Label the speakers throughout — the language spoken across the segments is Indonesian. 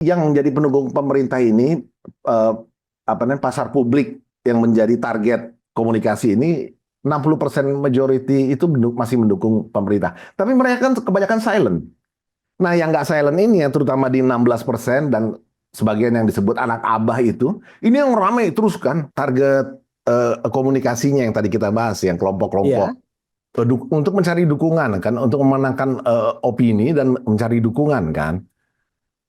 Speaker 1: Yang menjadi pendukung pemerintah ini eh, pasar publik yang menjadi target komunikasi ini 60% majority itu masih mendukung pemerintah. Tapi mereka kan kebanyakan silent. Nah, yang nggak silent ini yang terutama di 16% dan sebagian yang disebut anak abah itu, ini yang ramai terus kan target komunikasinya yang tadi kita bahas, yang kelompok-kelompok
Speaker 2: Iya.
Speaker 1: untuk mencari dukungan kan, untuk memenangkan opini dan mencari dukungan kan.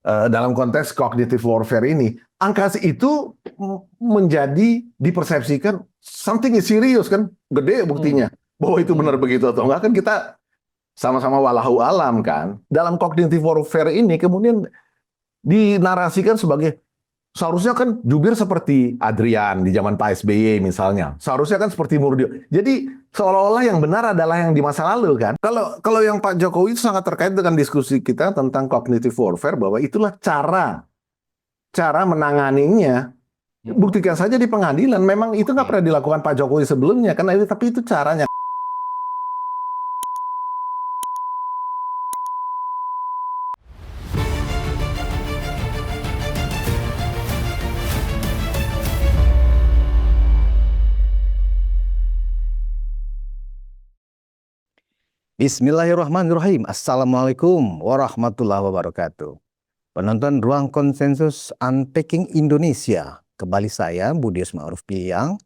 Speaker 1: Dalam konteks cognitive warfare ini, angka itu menjadi dipersepsikan something is serious kan, gede buktinya bahwa itu benar begitu atau enggak kan kita sama-sama walahu alam kan. Dalam cognitive warfare ini kemudian dinarasikan sebagai seharusnya kan jubir seperti Adrian di zaman Pak SBY misalnya. Seharusnya kan seperti Murdio. Jadi seolah-olah yang benar adalah yang di masa lalu kan. Kalau yang Pak Jokowi itu sangat terkait dengan diskusi kita tentang cognitive warfare bahwa itulah cara menanganinya. Buktikan saja di pengadilan. Memang itu nggak pernah dilakukan Pak Jokowi sebelumnya kan. Tapi itu caranya.
Speaker 2: Bismillahirrahmanirrahim. Assalamualaikum warahmatullahi wabarakatuh. Penonton Ruang Konsensus Unpacking Indonesia. Kembali saya, Budius Ma'ruf Piliang,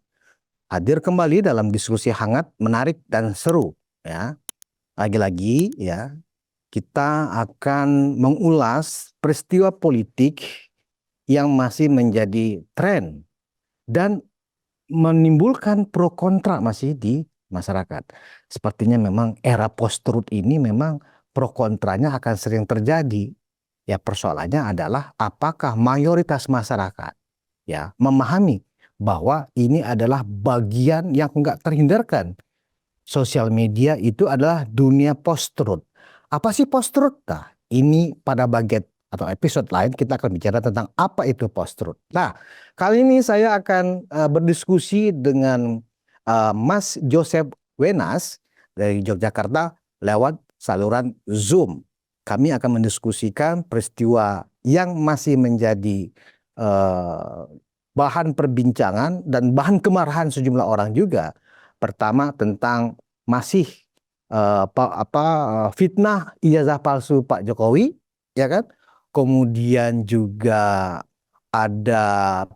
Speaker 2: hadir kembali dalam diskusi hangat, menarik, dan seru. Ya, lagi-lagi ya, kita akan mengulas peristiwa politik yang masih menjadi tren dan menimbulkan pro kontra masih di masyarakat. Sepertinya memang era post-truth ini memang pro kontranya akan sering terjadi. Ya, persoalannya adalah apakah mayoritas masyarakat ya memahami bahwa ini adalah bagian yang enggak terhindarkan. Sosial media itu adalah dunia post-truth. Apa sih post-truth? Nah, ini pada bagian atau episode lain kita akan bicara tentang apa itu post-truth. Nah, kali ini saya akan berdiskusi dengan Mas Joseph Wenas dari Yogyakarta lewat saluran Zoom. Kami akan mendiskusikan peristiwa yang masih menjadi bahan perbincangan dan bahan kemarahan sejumlah orang juga. Pertama tentang masih fitnah ijazah palsu Pak Jokowi, ya kan? Kemudian juga ada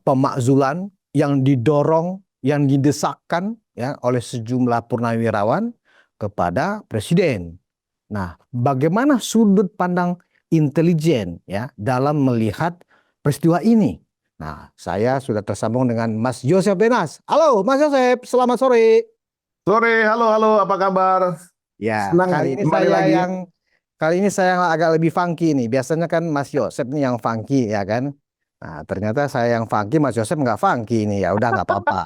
Speaker 2: pemakzulan yang didorong, yang didesakkan ya oleh sejumlah purnawirawan kepada presiden. Nah, bagaimana sudut pandang intelijen ya dalam melihat peristiwa ini? Nah, saya sudah tersambung dengan Mas Joseph Benas. Halo, Mas Joseph, selamat sore.
Speaker 1: Sore, halo, apa kabar?
Speaker 2: Ya,
Speaker 1: Senang kembali lagi.
Speaker 2: kali ini saya agak lebih funky nih. Biasanya kan Mas Joseph nih yang funky ya kan. Nah, ternyata saya yang funky, Mas Joseph nggak funky nih. Ya udah nggak apa-apa.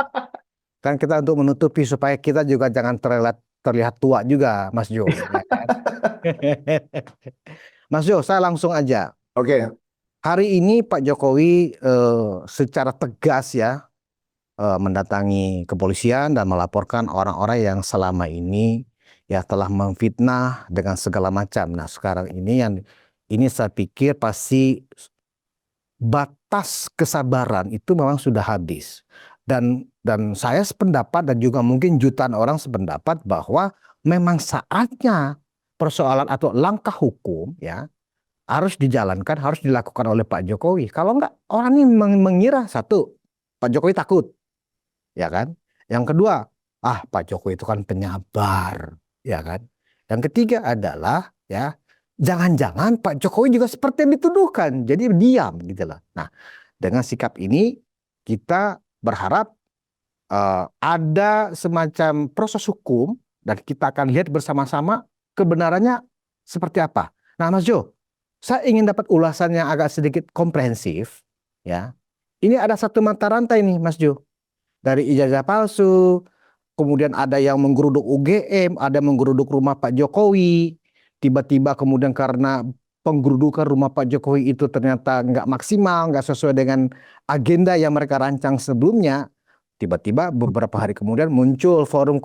Speaker 2: Kan kita untuk menutupi supaya kita juga jangan terlihat tua juga, Mas Jo. Ya kan? Mas Jo, saya langsung aja.
Speaker 1: Oke.
Speaker 2: Hari ini Pak Jokowi secara tegas ya mendatangi kepolisian dan melaporkan orang-orang yang selama ini ya telah memfitnah dengan segala macam. Nah, sekarang ini saya pikir pasti batas kesabaran itu memang sudah habis. Dan saya sependapat dan juga mungkin jutaan orang sependapat bahwa memang saatnya persoalan atau langkah hukum ya harus dijalankan, harus dilakukan oleh Pak Jokowi. Kalau enggak, orang ini mengira satu, Pak Jokowi takut, ya kan? Yang kedua, Pak Jokowi itu kan penyabar, ya kan? Yang ketiga adalah ya jangan-jangan Pak Jokowi juga seperti yang dituduhkan, jadi diam gitu loh. Nah, dengan sikap ini kita berharap ada semacam proses hukum dan kita akan lihat bersama-sama kebenarannya seperti apa. Nah, Mas Jo, saya ingin dapat ulasan yang agak sedikit komprehensif, ya. Ini ada satu mata rantai nih, Mas Jo. Dari ijazah palsu, kemudian ada yang menggeruduk UGM, ada menggeruduk rumah Pak Jokowi. Tiba-tiba kemudian karena penggerudukan rumah Pak Jokowi itu ternyata nggak maksimal, nggak sesuai dengan agenda yang mereka rancang sebelumnya. Tiba-tiba beberapa hari kemudian muncul forum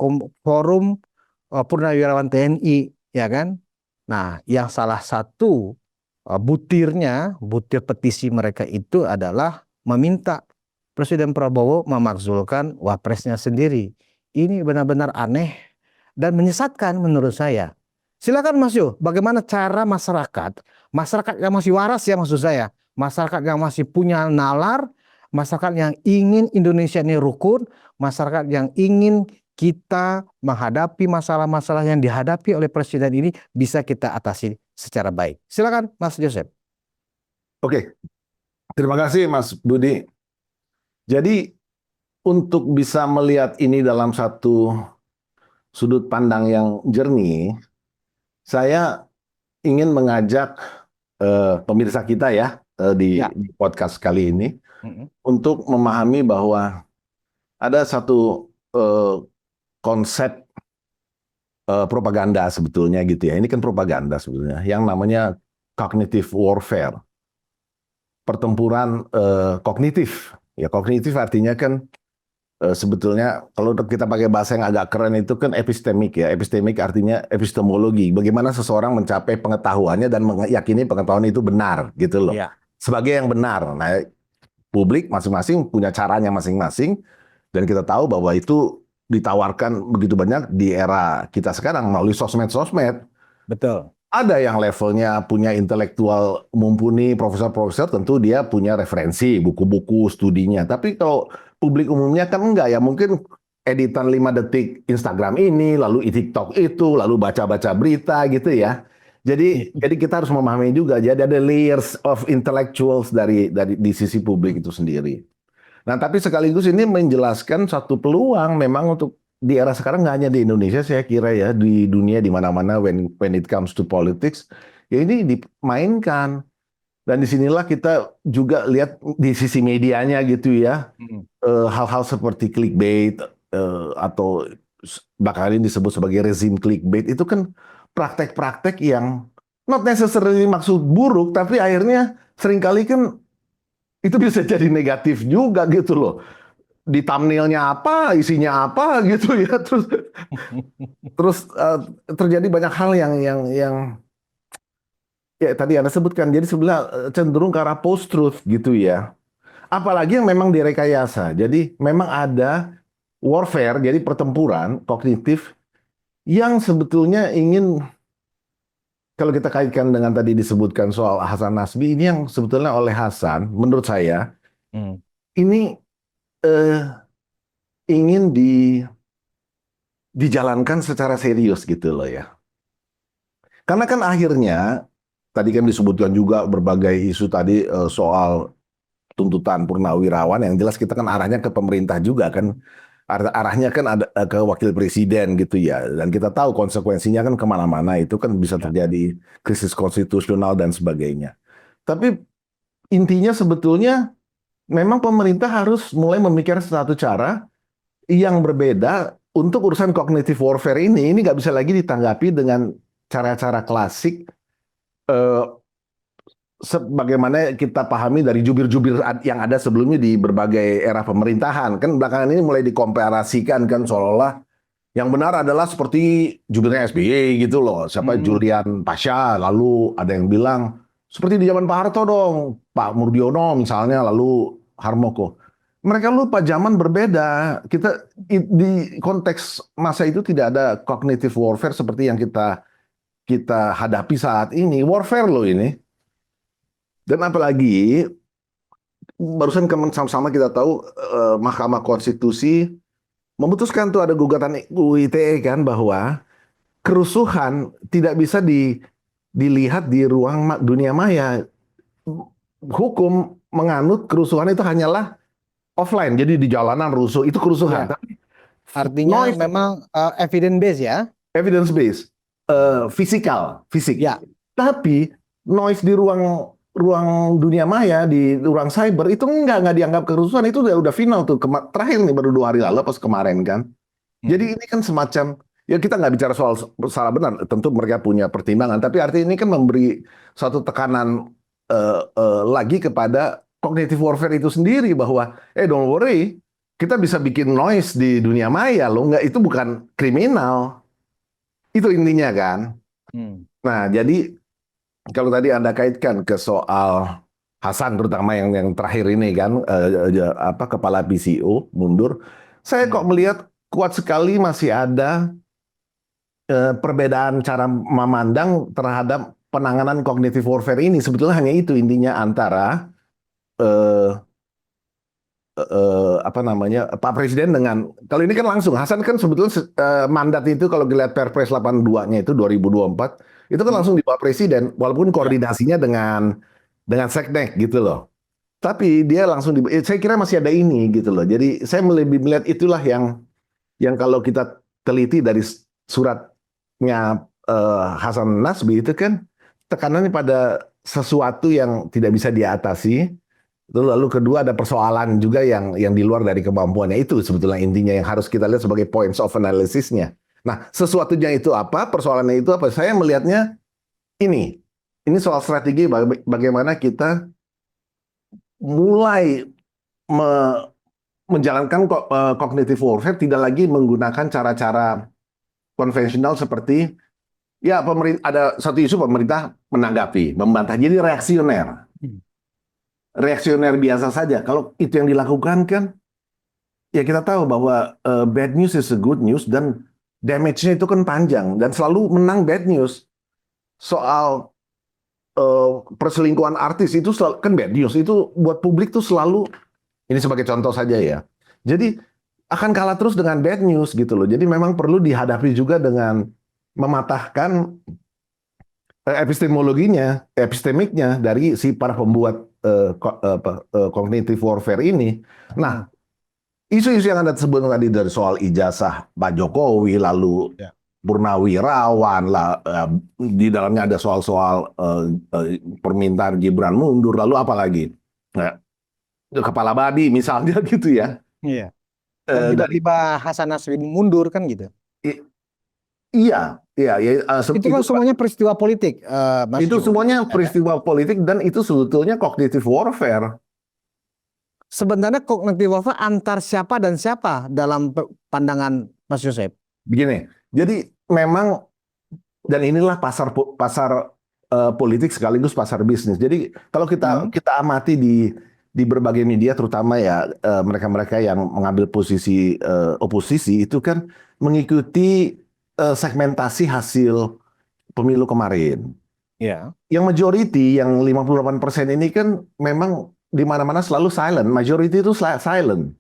Speaker 2: purnawirawan TNI, ya kan? Nah, yang salah satu butir petisi mereka itu adalah meminta Presiden Prabowo memakzulkan wapresnya sendiri. Ini benar-benar aneh dan menyesatkan menurut saya. Silakan Mas Yo, bagaimana cara masyarakat yang masih waras ya maksud saya, masyarakat yang masih punya nalar, masyarakat yang ingin Indonesia ini rukun, masyarakat yang ingin kita menghadapi masalah-masalah yang dihadapi oleh Presiden ini bisa kita atasi secara baik. Silakan Mas Joseph.
Speaker 1: Oke, terima kasih Mas Budi. Jadi untuk bisa melihat ini dalam satu sudut pandang yang jernih, saya ingin mengajak pemirsa kita ya
Speaker 2: Ya.
Speaker 1: di podcast kali ini
Speaker 2: Mm-mm.
Speaker 1: untuk memahami bahwa ada satu konsep propaganda sebetulnya gitu ya. Ini kan propaganda sebetulnya yang namanya cognitive warfare, pertempuran kognitif. Ya kognitif artinya kan sebetulnya kalau kita pakai bahasa yang agak keren itu kan epistemik ya. Epistemik artinya epistemologi. Bagaimana seseorang mencapai pengetahuannya dan meyakini pengetahuan itu benar gitu loh.
Speaker 2: Ya.
Speaker 1: Sebagai yang benar. Nah, publik masing-masing punya caranya masing-masing dan kita tahu bahwa itu ditawarkan begitu banyak di era kita sekarang melalui sosmed-sosmed.
Speaker 2: Betul.
Speaker 1: Ada yang levelnya punya intelektual mumpuni, profesor-profesor, tentu dia punya referensi, buku-buku, studinya. Tapi kalau publik umumnya kan enggak ya, mungkin editan 5 detik Instagram ini, lalu TikTok itu, lalu baca-baca berita gitu ya. Jadi kita harus memahami juga, jadi ada layers of intellectuals dari di sisi publik itu sendiri. Nah, tapi sekaligus ini menjelaskan satu peluang memang untuk di era sekarang nggak hanya di Indonesia saya kira ya, di dunia di mana-mana when it comes to politics, ya ini dimainkan. Dan disinilah kita juga lihat di sisi medianya gitu ya, hal-hal seperti clickbait atau bahkan ini disebut sebagai rezim clickbait itu kan praktek-praktek yang not necessarily maksud buruk, tapi akhirnya seringkali kan itu bisa jadi negatif juga gitu loh. Di thumbnailnya apa, isinya apa gitu ya, terus terjadi banyak hal yang ya tadi Anda sebutkan, jadi sebelah cenderung ke arah post truth gitu ya. Apalagi yang memang direkayasa. Jadi memang ada warfare, jadi pertempuran kognitif yang sebetulnya ingin, kalau kita kaitkan dengan tadi disebutkan soal Hasan Nasbi, ini yang sebetulnya oleh Hasan, menurut saya ini eh, ingin dijalankan secara serius gitu loh ya. Karena kan akhirnya tadi kan disebutkan juga berbagai isu tadi soal tuntutan purnawirawan, yang jelas kita kan arahnya ke pemerintah juga kan. Arahnya kan ada ke wakil presiden gitu ya. Dan kita tahu konsekuensinya kan kemana-mana, itu kan bisa terjadi krisis konstitusional dan sebagainya. Tapi intinya sebetulnya memang pemerintah harus mulai memikirkan satu cara yang berbeda untuk urusan cognitive warfare ini. Ini nggak bisa lagi ditanggapi dengan cara-cara klasik sebagaimana kita pahami dari jubir-jubir yang ada sebelumnya di berbagai era pemerintahan. Kan belakangan ini mulai dikomparasikan kan seolah-olah yang benar adalah seperti jubirnya SBY gitu loh. Siapa Julian Pasha, lalu ada yang bilang seperti di zaman Pak Harto dong, Pak Murdiono misalnya, lalu Harmoko. Mereka lupa zaman berbeda. Kita di konteks masa itu tidak ada cognitive warfare seperti yang kita hadapi saat ini. Warfare loh ini. Dan apalagi barusan sama-sama kita tahu Mahkamah Konstitusi memutuskan tuh ada gugatan UU ITE kan bahwa kerusuhan tidak bisa dilihat di ruang dunia maya. Hukum menganut kerusuhan itu hanyalah offline. Jadi di jalanan rusuh itu kerusuhan.
Speaker 2: Ya.
Speaker 1: Tapi
Speaker 2: Artinya
Speaker 1: noise,
Speaker 2: memang evidence based ya.
Speaker 1: evidence based, fisik.
Speaker 2: Ya.
Speaker 1: Tapi noise di ruang dunia maya, di ruang cyber itu nggak dianggap kerusuhan, itu udah final tuh. Terakhir nih baru 2 hari lalu pas kemarin kan. Jadi ini kan semacam, ya kita nggak bicara soal salah benar, tentu mereka punya pertimbangan, tapi artinya ini kan memberi suatu tekanan lagi kepada cognitive warfare itu sendiri bahwa don't worry, kita bisa bikin noise di dunia maya loh, nggak, itu bukan kriminal. Itu intinya kan. Nah, jadi kalau tadi Anda kaitkan ke soal Hasan terutama yang terakhir ini kan apa kepala PCO mundur, saya kok melihat kuat sekali masih ada perbedaan cara memandang terhadap penanganan cognitive warfare ini. Sebetulnya hanya itu intinya antara eh, apa namanya Pak Presiden dengan kalau ini kan langsung Hasan kan sebetulnya mandat itu kalau dilihat Perpres 82-nya itu 2024 itu kan langsung di Pak Presiden walaupun koordinasinya dengan Seknek gitu loh. Tapi dia langsung saya kira masih ada ini gitu loh. Jadi saya lebih melihat itulah yang kalau kita teliti dari suratnya Hasan Nasbi itu kan tekanannya pada sesuatu yang tidak bisa diatasi. Lalu kedua ada persoalan juga yang di luar dari kemampuannya itu sebetulnya intinya yang harus kita lihat sebagai points of analysisnya. Nah, sesuatunya itu apa? Persoalannya itu apa? Saya melihatnya ini. Ini soal strategi bagaimana kita mulai menjalankan cognitive warfare tidak lagi menggunakan cara-cara konvensional seperti ya pemerintah ada satu isu pemerintah menanggapi, membantah. Jadi reaksioner. Reaksioner biasa saja. Kalau itu yang dilakukan kan ya kita tahu bahwa bad news is a good news dan damage-nya itu kan panjang dan selalu menang bad news. Soal perselingkuhan artis itu kan bad news itu buat publik tuh selalu ini sebagai contoh saja ya. Jadi akan kalah terus dengan bad news gitu loh. Jadi memang perlu dihadapi juga dengan mematahkan epistemiknya dari si para pembuat cognitive warfare ini. Nah, isu-isu yang Anda sebut tadi dari soal ijazah Pak Jokowi, lalu Purnawirawan, lah, di dalamnya ada soal-soal permintaan Gibran mundur, lalu apa lagi? Kepala babi misalnya gitu ya.
Speaker 2: Iya. Dan tiba-tiba Hasan Nasbi mundur kan gitu.
Speaker 1: Iya, iya, ya,
Speaker 2: Itu kan semuanya peristiwa politik, Mas
Speaker 1: itu
Speaker 2: Jo.
Speaker 1: semuanya peristiwa politik dan itu sebetulnya cognitive warfare.
Speaker 2: Sebenarnya cognitive warfare antar siapa dan siapa dalam pandangan Mas Yosep?
Speaker 1: Begini, jadi memang dan inilah pasar politik sekaligus pasar bisnis. Jadi kalau kita amati di berbagai media, terutama ya mereka-mereka yang mengambil posisi oposisi itu kan mengikuti segmentasi hasil pemilu kemarin.
Speaker 2: Ya.
Speaker 1: Yang majority, yang 58% ini kan memang di mana-mana selalu silent. Majority itu silent.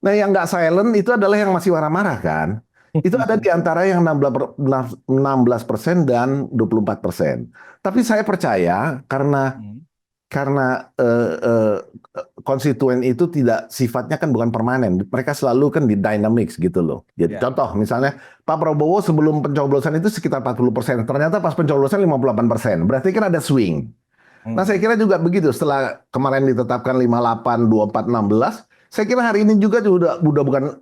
Speaker 1: Nah, yang nggak silent itu adalah yang masih marah-marah kan. Itu ada di antara yang 16% dan 24%. Tapi saya percaya karena konstituen itu tidak sifatnya kan bukan permanen. Mereka selalu kan di dynamics gitu loh. Jadi contoh misalnya Pak Prabowo sebelum pencoblosan itu sekitar 40%. Ternyata pas pencoblosan 58%. Berarti kan ada swing. Nah, saya kira juga begitu setelah kemarin ditetapkan 58, 24, 16. Saya kira hari ini juga udah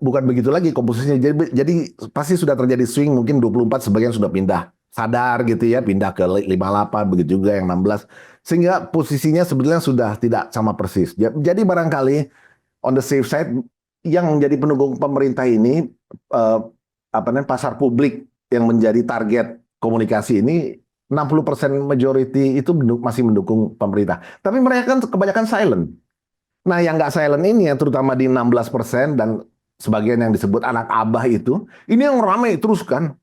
Speaker 1: bukan begitu lagi komposisinya. Jadi pasti sudah terjadi swing, mungkin 24 sebagian sudah pindah sadar gitu ya, pindah ke 58 begitu juga yang 16. Sehingga posisinya sebetulnya sudah tidak sama persis. Jadi barangkali on the safe side yang menjadi pendukung pemerintah ini apa namanya pasar publik yang menjadi target komunikasi ini 60% majority itu masih mendukung pemerintah. Tapi mereka kan kebanyakan silent. Nah, yang nggak silent ini yang terutama di 16% dan sebagian yang disebut anak abah itu, ini yang ramai terus kan.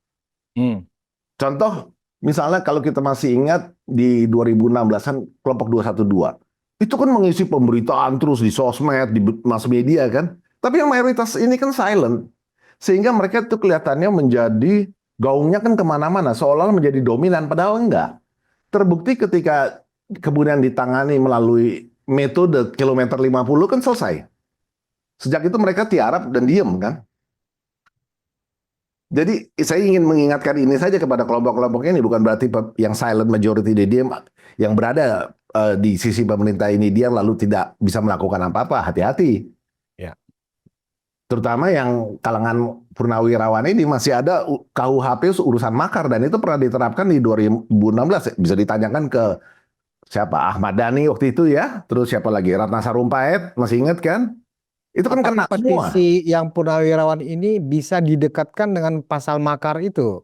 Speaker 1: Contoh, misalnya kalau kita masih ingat di 2016-an kelompok 212. Itu kan mengisi pemberitaan terus di sosmed, di mass media kan. Tapi yang mayoritas ini kan silent. Sehingga mereka itu kelihatannya menjadi gaungnya kan kemana-mana, seolah menjadi dominan, padahal enggak. Terbukti ketika kemudian ditangani melalui metode kilometer 50 kan selesai. Sejak itu mereka tiarap dan diem kan. Jadi saya ingin mengingatkan ini saja kepada kelompok-kelompok ini, bukan berarti yang silent majority dia diem, yang berada di sisi pemerintah ini dia lalu tidak bisa melakukan apa-apa, hati-hati.
Speaker 2: Ya.
Speaker 1: Terutama yang kalangan purnawirawan ini masih ada KUHP urusan makar dan itu pernah diterapkan di 2016, bisa ditanyakan ke siapa Ahmad Dhani waktu itu ya, terus siapa lagi Ratna Sarumpait, masih ingat kan? Itu kan kena semua.
Speaker 2: Petisi yang purnawirawan ini bisa didekatkan dengan pasal makar itu,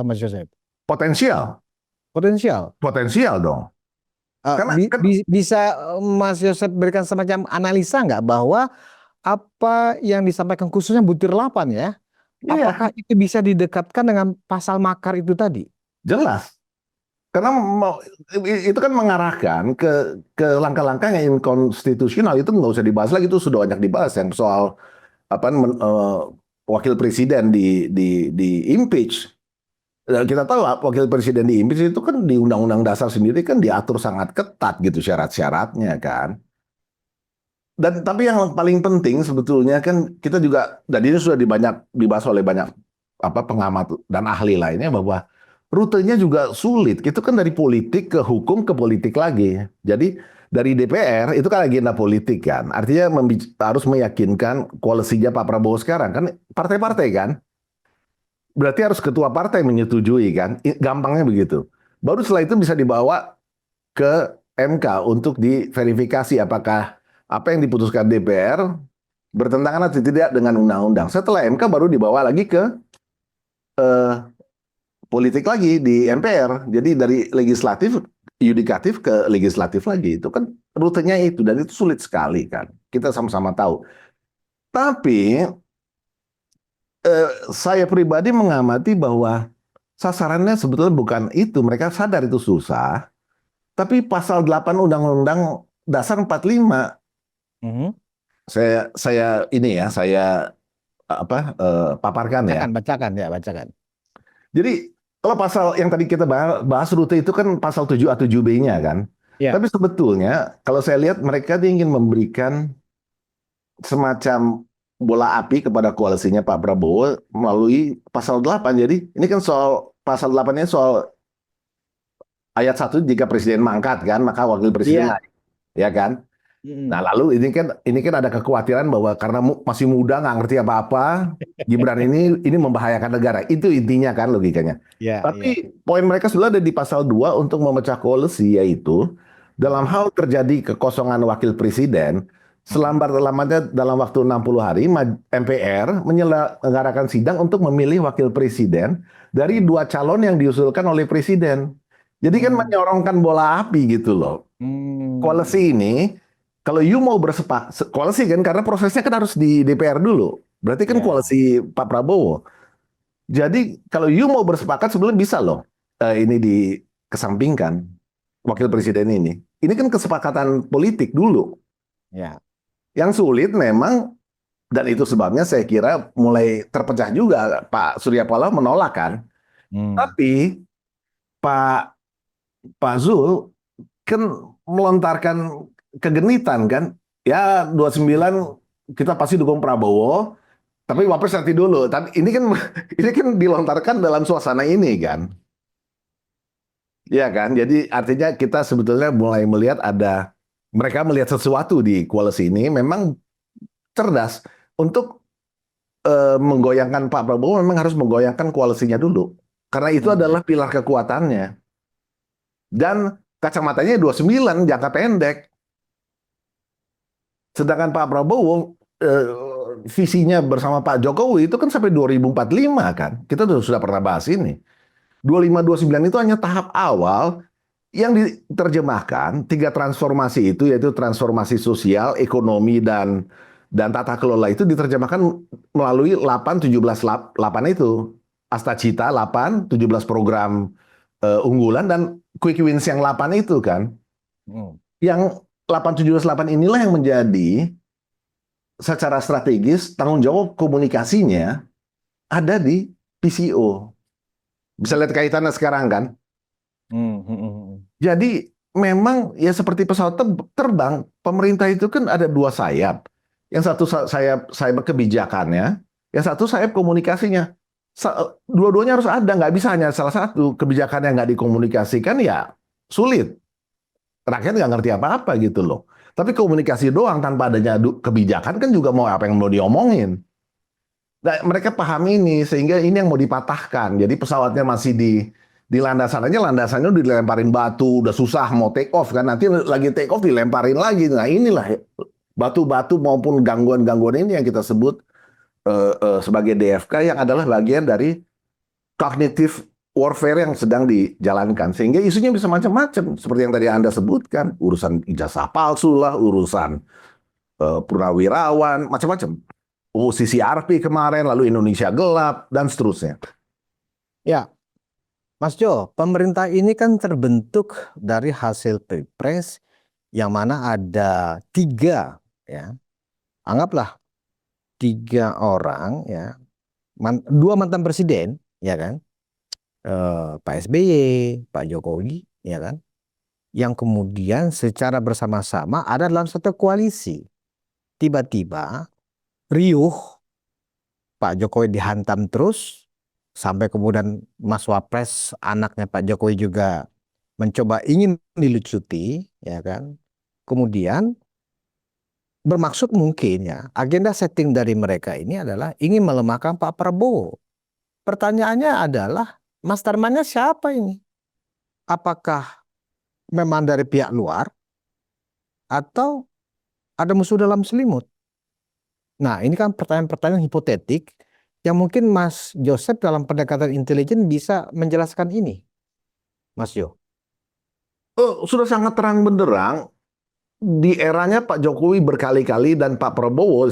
Speaker 2: Mas Yosep?
Speaker 1: Potensial.
Speaker 2: Potensial.
Speaker 1: Potensial dong. Karena kan
Speaker 2: Bisa Mas Yosef berikan semacam analisa nggak bahwa apa yang disampaikan khususnya butir 8 ya,
Speaker 1: iya,
Speaker 2: apakah itu bisa didekatkan dengan pasal makar itu tadi?
Speaker 1: jelas. Karena itu kan mengarahkan ke langkah-langkah yang inkonstitusional, itu nggak usah dibahas lagi, itu sudah banyak dibahas yang soal apa wakil presiden di impeach. Kita tahu wakil presiden di impeach itu kan di Undang-Undang Dasar sendiri kan diatur sangat ketat gitu syarat-syaratnya kan. Dan tapi yang paling penting sebetulnya kan kita juga, dan ini sudah dibahas oleh banyak pengamat dan ahli lainnya, bahwa rutenya juga sulit. Itu kan dari politik ke hukum ke politik lagi. Jadi dari DPR itu kan agenda politik kan. Artinya harus meyakinkan koalisinya Pak Prabowo sekarang kan partai-partai kan. Berarti harus ketua partai menyetujui kan. Gampangnya begitu. Baru setelah itu bisa dibawa ke MK untuk diverifikasi apakah apa yang diputuskan DPR bertentangan atau tidak dengan undang-undang. Setelah MK baru dibawa lagi ke eh, politik lagi di MPR. Jadi dari legislatif, yudikatif ke legislatif lagi. Itu kan rutenya itu, dan itu sulit sekali kan. Kita sama-sama tahu. Tapi saya pribadi mengamati bahwa sasarannya sebetulnya bukan itu. Mereka sadar itu susah. Tapi pasal 8 Undang-Undang Dasar 45,
Speaker 2: Mhm.
Speaker 1: saya ini ya, saya paparkan ya.
Speaker 2: Bacakan ya, bacakan.
Speaker 1: Jadi kalau pasal yang tadi kita bahas rute itu kan pasal 7A 7B-nya kan.
Speaker 2: Ya.
Speaker 1: Tapi sebetulnya kalau saya lihat mereka ingin memberikan semacam bola api kepada koalisinya Pak Prabowo melalui pasal 8. Jadi ini kan soal pasal 8-nya soal ayat 1, jika presiden mangkat kan, maka wakil presiden
Speaker 2: Iya.
Speaker 1: naik. Ya kan?
Speaker 2: Mm-mm.
Speaker 1: Nah, lalu ini kan ada kekhawatiran bahwa karena masih muda nggak ngerti apa-apa, Gibran ini membahayakan negara. Itu intinya kan logikanya.
Speaker 2: Ya, ya.
Speaker 1: Tapi poin mereka sudah ada di pasal 2 untuk memecah koalisi, yaitu dalam hal terjadi kekosongan wakil presiden, selambat-lambatnya dalam waktu 60 hari MPR menyelenggarakan sidang untuk memilih wakil presiden dari 2 calon yang diusulkan oleh presiden. Jadi kan menyorongkan bola api gitu loh. Koalisi ini, kalau you mau bersepakat, koalisi kan karena prosesnya kan harus di DPR dulu. Berarti kan
Speaker 2: Ya.
Speaker 1: koalisi Pak Prabowo. Jadi kalau you mau bersepakat sebelum bisa loh ini dikesampingkan wakil presiden ini. Ini kan kesepakatan politik dulu.
Speaker 2: Ya.
Speaker 1: Yang sulit memang, dan itu sebabnya saya kira mulai terpecah juga. Pak Surya Paloh menolak kan. Tapi Pak Zul kan melontarkan kegenitan kan. Ya 29 kita pasti dukung Prabowo, tapi Wapres nanti dulu. Tapi ini kan ini kan dilontarkan dalam suasana ini kan. Ya kan? Jadi artinya kita sebetulnya mulai melihat mereka melihat sesuatu di koalisi ini memang cerdas untuk menggoyangkan Pak Prabowo, memang harus menggoyangkan koalisinya dulu. Karena itu adalah pilar kekuatannya. Dan kacamatanya 29 jangka pendek. Sedangkan Pak Prabowo visinya bersama Pak Jokowi itu kan sampai 2045 kan. Kita sudah pernah bahas ini. 25-29 itu hanya tahap awal yang diterjemahkan 3 transformasi itu, yaitu transformasi sosial, ekonomi, dan tata kelola itu diterjemahkan melalui 8-17-8 itu. Astacita 8, 17 program unggulan, dan quick wins yang 8 itu kan. Yang 8-17-8 inilah yang menjadi secara strategis tanggung jawab komunikasinya ada di PCO. Bisa lihat kaitannya sekarang kan. Jadi memang ya seperti pesawat terbang, pemerintah itu kan ada 2 sayap. Yang satu sayap kebijakannya, yang satu sayap komunikasinya. Dua-duanya harus ada, nggak bisa hanya salah satu. Kebijakan yang nggak dikomunikasikan ya sulit. Rakyat nggak ngerti apa-apa gitu loh. Tapi komunikasi doang tanpa adanya kebijakan kan juga mau apa yang mau diomongin. Nah, mereka paham ini sehingga ini yang mau dipatahkan. Jadi pesawatnya masih di landasan aja, landasannya udah dilemparin batu, udah susah mau take off kan. Nanti lagi take off dilemparin lagi. Nah, inilah batu-batu maupun gangguan-gangguan ini yang kita sebut sebagai DFK, yang adalah bagian dari cognitive warfare yang sedang dijalankan, sehingga isunya bisa macam-macam seperti yang tadi Anda sebutkan, urusan ijazah palsu lah, urusan purnawirawan, macam-macam. CCRP kemarin, lalu Indonesia Gelap dan seterusnya.
Speaker 2: Ya, Mas Jo, pemerintah ini kan terbentuk dari hasil Pilpres yang mana ada tiga, ya, anggaplah tiga orang, ya, dua mantan presiden, ya kan, Pak SBY, Pak Jokowi, ya kan, yang kemudian secara bersama-sama ada dalam satu koalisi. Tiba-tiba riuh, Pak Jokowi dihantam terus, sampai kemudian Mas Wapres, anaknya Pak Jokowi juga mencoba ingin dilucuti, ya kan. Kemudian bermaksud mungkin ya, agenda setting dari mereka ini adalah ingin melemahkan Pak Prabowo. Pertanyaannya adalah, mastermind-nya siapa ini? Apakah memang dari pihak luar atau ada musuh dalam selimut? Nah, ini kan pertanyaan-pertanyaan hipotetik yang mungkin Mas Joseph dalam pendekatan intelijen bisa menjelaskan ini, Mas Jo.
Speaker 1: Sudah sangat terang benderang di eranya Pak Jokowi berkali-kali dan Pak Prabowo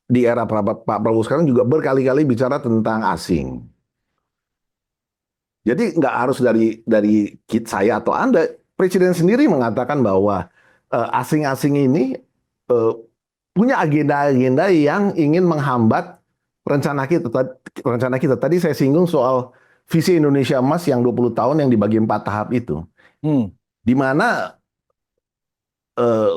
Speaker 1: di era Pak Prabowo sekarang juga berkali-kali bicara tentang asing. Jadi nggak harus dari saya atau Anda, Presiden sendiri mengatakan bahwa asing-asing ini eh, punya agenda-agenda yang ingin menghambat rencana kita. Rencana kita tadi saya singgung soal visi Indonesia Emas yang 20 tahun yang dibagi 4 tahap itu. Di mana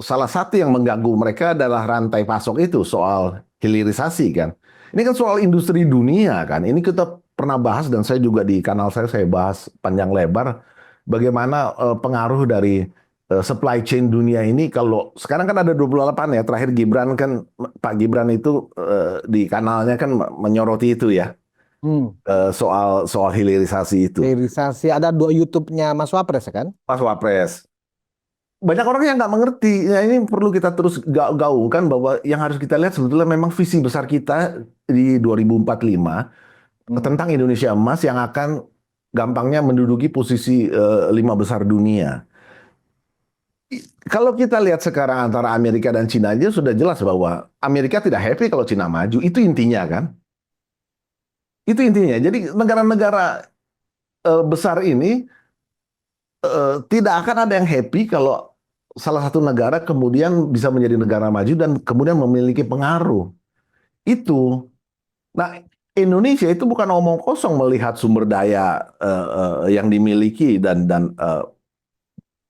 Speaker 1: salah satu yang mengganggu mereka adalah rantai pasok itu, soal hilirisasi kan. Ini kan soal industri dunia kan. Ini kita pernah bahas dan saya juga di kanal saya bahas panjang lebar bagaimana pengaruh dari supply chain dunia ini. Kalau sekarang kan ada 28 ya, terakhir Gibran kan, Pak Gibran itu di kanalnya kan menyoroti itu ya. Soal hilirisasi itu.
Speaker 2: Hilirisasi, ada dua YouTube-nya Mas Wapres kan?
Speaker 1: Pas Wapres. Banyak orang yang nggak mengerti. Ya, ini perlu kita terus gaungkan bahwa yang harus kita lihat sebetulnya memang visi besar kita di 2045 tentang Indonesia Emas yang akan gampangnya menduduki posisi 5 besar dunia. Kalau kita lihat sekarang antara Amerika dan Cina aja sudah jelas bahwa Amerika tidak happy kalau Cina maju. Itu intinya kan. Itu intinya. Jadi negara-negara besar ini tidak akan ada yang happy kalau salah satu negara kemudian bisa menjadi negara maju dan kemudian memiliki pengaruh. Itu. Nah, Indonesia itu bukan omong kosong melihat sumber daya yang dimiliki dan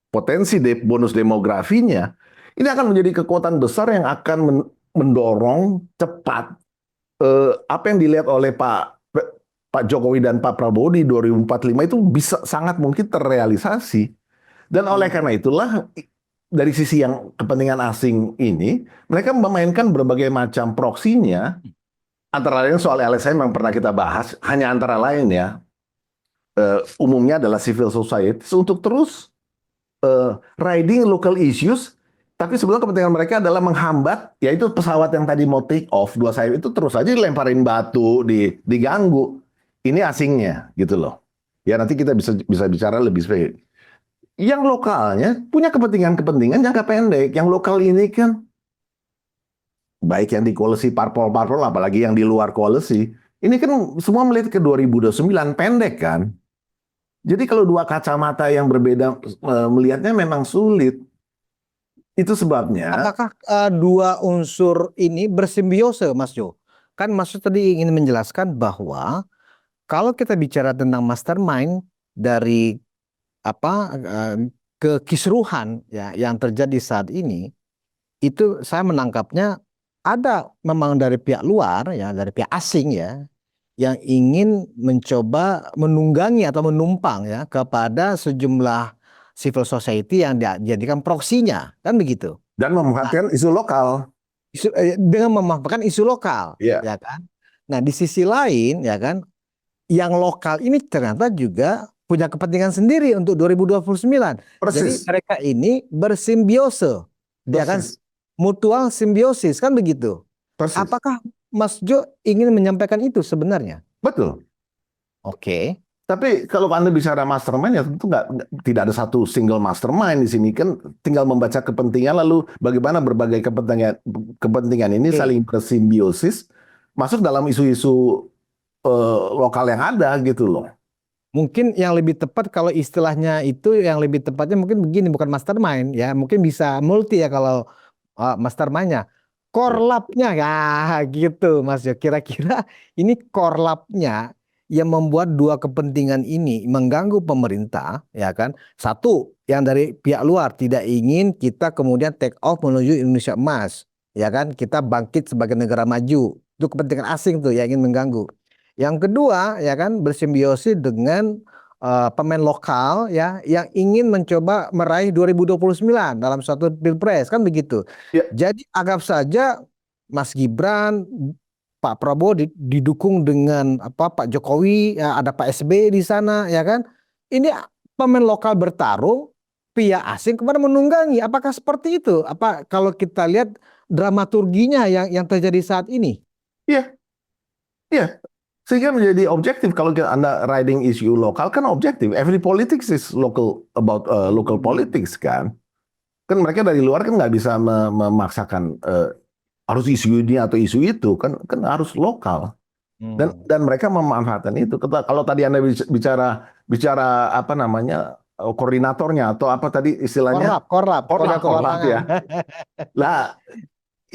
Speaker 1: potensi bonus demografinya. Ini akan menjadi kekuatan besar yang akan mendorong cepat apa yang dilihat oleh Pak Jokowi dan Pak Prabowo di 2045 itu bisa sangat mungkin terrealisasi. Dan oleh karena itulah dari sisi yang kepentingan asing ini, mereka memainkan berbagai macam proksinya, antara lain soal LSM yang pernah kita bahas, hanya antara lain ya, umumnya adalah civil society, untuk terus riding local issues, tapi sebelum kepentingan mereka adalah menghambat, yaitu pesawat yang tadi mau take off, dua sayap itu terus aja dilemparin batu, diganggu. Ini asingnya, gitu loh. Ya nanti kita bisa bicara lebih spesifik. Yang lokalnya punya kepentingan-kepentingan jangka pendek. Yang lokal ini kan baik yang di koalisi parpol-parpol, apalagi yang di luar koalisi. Ini kan semua melihat ke 2029 pendek kan. Jadi kalau dua kacamata yang berbeda melihatnya memang sulit. Itu sebabnya.
Speaker 2: Apakah dua unsur ini bersimbiose, Mas Jo? Kan Mas Jo tadi ingin menjelaskan bahwa kalau kita bicara tentang mastermind dari kekisruhan ya yang terjadi saat ini, itu saya menangkapnya ada memang dari pihak luar ya, dari pihak asing ya, yang ingin mencoba menunggangi atau menumpang ya kepada sejumlah civil society yang dijadikan proksinya, kan begitu.
Speaker 1: Dan memanfaatkan isu lokal.
Speaker 2: Dengan memanfaatkan isu lokal,
Speaker 1: ya
Speaker 2: kan. Nah di sisi lain ya kan, yang lokal ini ternyata juga punya kepentingan sendiri untuk 2029.
Speaker 1: Persis.
Speaker 2: Jadi mereka ini bersimbiose, ya kan, mutual simbiosis kan begitu. Persis. Apakah Mas Jo ingin menyampaikan itu sebenarnya?
Speaker 1: Betul.
Speaker 2: Oke.
Speaker 1: Tapi kalau Anda bicara mastermind ya tentu tidak ada satu single mastermind di sini, kan tinggal membaca kepentingan lalu bagaimana berbagai kepentingan ini
Speaker 2: Oke.
Speaker 1: saling bersimbiosis masuk dalam isu-isu lokal yang ada gitu loh.
Speaker 2: Mungkin yang lebih tepat kalau istilahnya itu yang lebih tepatnya mungkin begini, bukan mastermind ya, mungkin bisa multi ya kalau mastermind-nya. Korlapnya ya gitu Mas Jo. Kira-kira ini korlapnya yang membuat dua kepentingan ini mengganggu pemerintah ya kan. Satu, yang dari pihak luar tidak ingin kita kemudian take off menuju Indonesia emas ya kan. Kita bangkit sebagai negara maju. Itu kepentingan asing tuh yang ingin mengganggu. Yang kedua ya kan bersimbiosis dengan pemain lokal ya yang ingin mencoba meraih 2029 dalam suatu pilpres kan begitu.
Speaker 1: Ya.
Speaker 2: Jadi anggap saja Mas Gibran, Pak Prabowo didukung dengan Pak Jokowi, ya, ada Pak SBY di sana ya kan. Ini pemain lokal bertarung, pihak asing kemana menunggangi. Apakah seperti itu? Apa kalau kita lihat dramaturginya yang terjadi saat ini?
Speaker 1: Iya, iya. Sehingga menjadi objektif kalau Anda riding isu lokal kan objektif. Every politics is local about local politics kan. Kan mereka dari luar kan nggak bisa memaksakan harus isu ini atau isu itu kan harus lokal. Dan mereka memanfaatkan itu. Kalau tadi Anda bicara apa namanya koordinatornya atau apa tadi istilahnya
Speaker 2: Korlap
Speaker 1: ya. Lah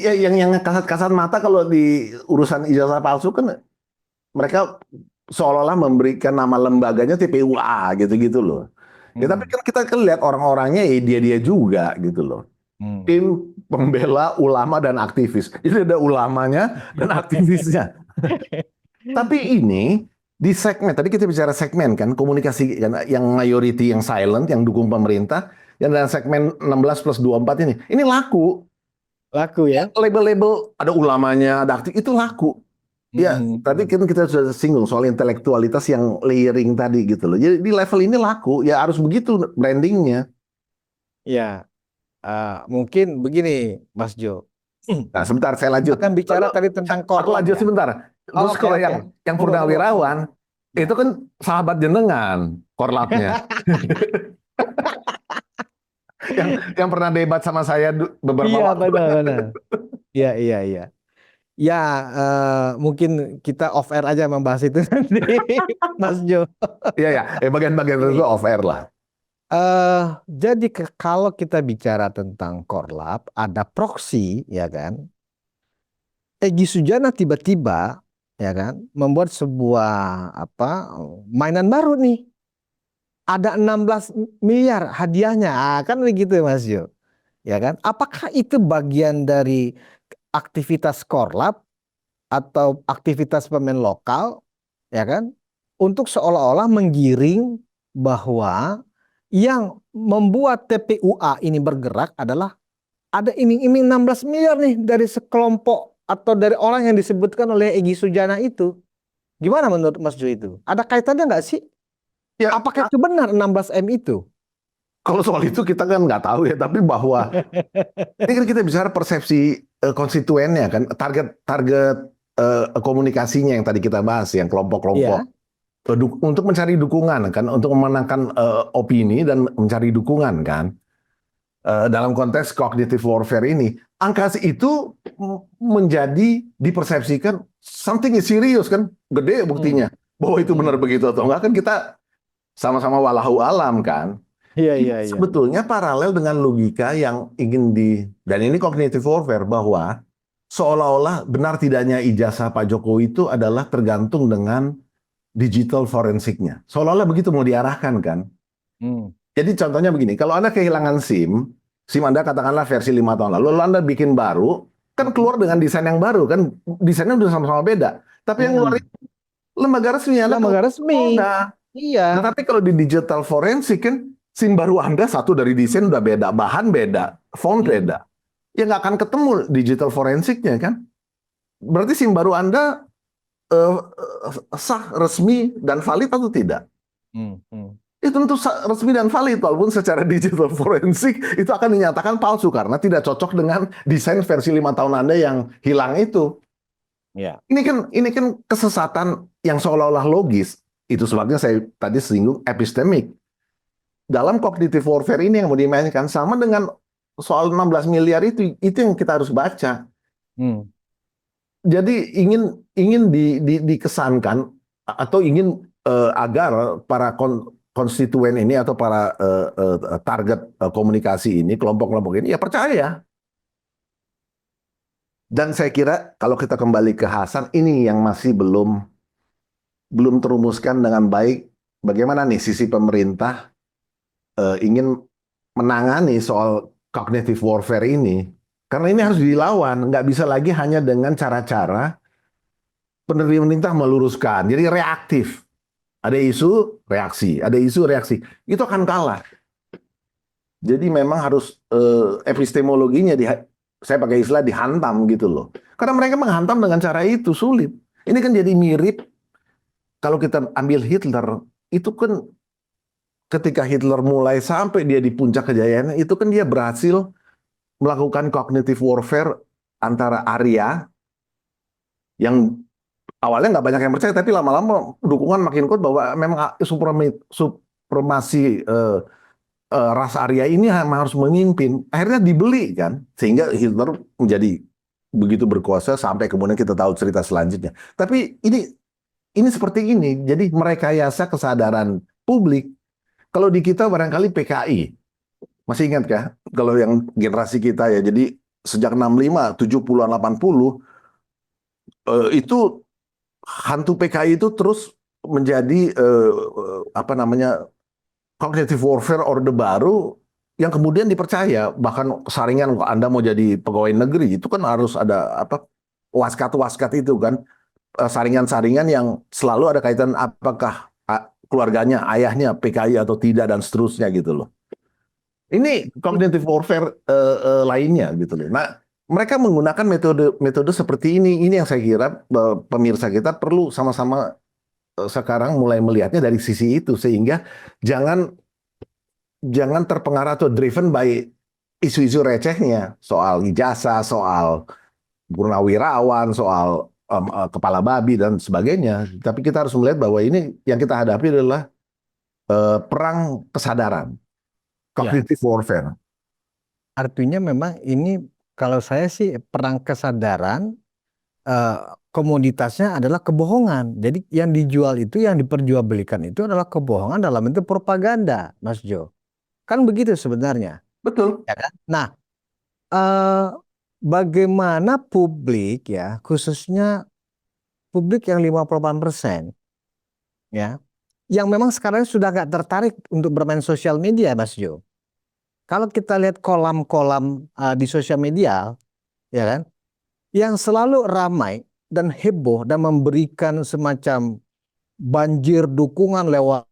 Speaker 1: ya yang kasat mata kalau di urusan ijazah palsu kan mereka seolah-olah memberikan nama lembaganya TPUA gitu-gitu loh. Ya tapi kan kita kan lihat orang-orangnya ya dia juga gitu loh. Tim pembela ulama dan aktivis. Jadi ada ulamanya dan aktivisnya. Tapi ini di segmen, tadi kita bicara segmen kan, komunikasi kan, yang mayority, yang silent, yang dukung pemerintah, yang dalam segmen 16+24 ini laku.
Speaker 2: Laku ya?
Speaker 1: Label-label ada ulamanya, ada aktif, itu laku. Ya, tadi kan kita sudah singgung soal intelektualitas yang layering tadi gitu loh. Jadi di level ini laku, ya harus begitu brandingnya.
Speaker 2: Ya, mungkin begini Mas Jo.
Speaker 1: Nah, sebentar saya lanjut.
Speaker 2: Akan bicara tadi tentang
Speaker 1: Aku
Speaker 2: korlap
Speaker 1: lanjut
Speaker 2: ya?
Speaker 1: sebentar. Terus
Speaker 2: Oke,
Speaker 1: kalau
Speaker 2: oke.
Speaker 1: yang Purnawirawan, itu kan sahabat jenengan, korlapnya. yang pernah debat sama saya beberapa
Speaker 2: Iya,
Speaker 1: waktu.
Speaker 2: benar. Iya. Ya, mungkin kita off air aja membahas itu nanti, Mas Jo.
Speaker 1: Iya, bagian-bagian itu off air lah.
Speaker 2: Jadi kalau kita bicara tentang korlap, ada proksi, ya kan? Egy Sujana tiba-tiba, ya kan, membuat sebuah mainan baru nih. Ada 16 miliar hadiahnya, kan begitu Mas Jo. Ya kan? Apakah itu bagian dari aktivitas korlap atau aktivitas pemain lokal, ya kan, untuk seolah-olah menggiring bahwa yang membuat TPUA ini bergerak adalah ada iming-iming 16 miliar nih dari sekelompok atau dari orang yang disebutkan oleh Egy Sujana itu. Gimana menurut Mas Jo itu? Ada kaitannya nggak sih?
Speaker 1: Ya,
Speaker 2: apakah itu benar 16 M itu?
Speaker 1: Kalau soal itu kita kan nggak tahu ya, tapi bahwa ini kan kita bicara persepsi konstituennya kan, target komunikasinya yang tadi kita bahas, yang kelompok-kelompok untuk mencari dukungan kan, untuk memenangkan opini dan mencari dukungan kan. Dalam konteks cognitive warfare ini, angka itu menjadi dipersepsikan something is serious kan, gede buktinya bahwa itu benar begitu atau enggak kan kita sama-sama walahu alam kan.
Speaker 2: Iya.
Speaker 1: Sebetulnya paralel dengan logika yang ingin dan ini cognitive warfare, bahwa seolah-olah benar tidaknya ijazah Pak Jokowi itu adalah tergantung dengan digital forensiknya. Seolah-olah begitu mau diarahkan kan. Jadi contohnya begini, kalau Anda kehilangan SIM Anda katakanlah versi 5 tahun lalu Anda bikin baru, kan keluar dengan desain yang baru kan, desainnya udah sama-sama beda. Tapi yang keluar lembaga resmi Anda.
Speaker 2: Lembaga resmi. Iya.
Speaker 1: Nah, tapi kalau di digital forensik kan SIM baru Anda satu dari desain udah beda, bahan beda, font beda. Ya nggak akan ketemu digital forensiknya kan. Berarti SIM baru Anda sah, resmi, dan valid atau tidak? Itu tentu resmi dan valid, walaupun secara digital forensik itu akan dinyatakan palsu karena tidak cocok dengan desain versi 5 tahun Anda yang hilang itu.
Speaker 2: Ya.
Speaker 1: Ini kan kesesatan yang seolah-olah logis. Itu sebabnya saya tadi singgung epistemik. Dalam cognitive warfare ini yang mau dimainkan sama dengan soal 16 miliar itu yang kita harus baca.
Speaker 2: Hmm.
Speaker 1: Jadi ingin dikesankan atau ingin agar para konstituen ini atau para target komunikasi ini, kelompok-kelompok ini ya percaya. Dan saya kira kalau kita kembali ke Hasan, ini yang masih belum terumuskan dengan baik. Bagaimana nih sisi pemerintah ingin menangani soal cognitive warfare ini? Karena ini harus dilawan, nggak bisa lagi hanya dengan cara-cara pemerintah meluruskan. Jadi reaktif. Ada isu, reaksi. Ada isu, reaksi. Itu akan kalah. Jadi memang harus epistemologinya, saya pakai istilah dihantam gitu loh. Karena mereka menghantam dengan cara itu sulit. Ini kan jadi mirip, kalau kita ambil Hitler, itu kan ketika Hitler mulai sampai dia di puncak kejayaannya, itu kan dia berhasil melakukan cognitive warfare antara Arya, yang awalnya nggak banyak yang percaya, tapi lama-lama dukungan makin kuat bahwa memang supremasi ras Arya ini harus memimpin. Akhirnya dibeli kan, sehingga Hitler menjadi begitu berkuasa sampai kemudian kita tahu cerita selanjutnya. Tapi ini seperti ini, jadi merekayasa kesadaran publik. Kalau di kita barangkali PKI, masih ingat kah? Kalau yang generasi kita ya, jadi sejak 65, 70-an, 80, itu hantu PKI itu terus menjadi apa namanya, cognitive warfare orde baru yang kemudian dipercaya. Bahkan saringan, kalau Anda mau jadi pegawai negeri itu kan harus ada apa, waskat itu kan, saringan-saringan yang selalu ada kaitan apakah keluarganya, ayahnya PKI atau tidak, dan seterusnya gitu loh. Ini cognitive warfare lainnya gitu loh. Nah, mereka menggunakan metode seperti ini yang saya kira pemirsa kita perlu sama-sama sekarang mulai melihatnya dari sisi itu, sehingga jangan terpengaruh atau driven by isu-isu recehnya soal ijazah, soal purnawirawan, soal kepala babi dan sebagainya. Tapi kita harus melihat bahwa ini yang kita hadapi adalah perang kesadaran, cognitive warfare.
Speaker 2: Artinya memang ini kalau saya sih perang kesadaran, komoditasnya adalah kebohongan. Jadi yang dijual itu, yang diperjualbelikan itu adalah kebohongan dalam bentuk propaganda, Mas Jo. Kan begitu sebenarnya.
Speaker 1: Betul.
Speaker 2: Ya kan? Nah, bagaimana publik ya, khususnya publik yang 58%, ya, yang memang sekarang sudah nggak tertarik untuk bermain sosial media, Mas Jo. Kalau kita lihat kolam-kolam di sosial media, ya kan, yang selalu ramai dan heboh dan memberikan semacam banjir dukungan lewat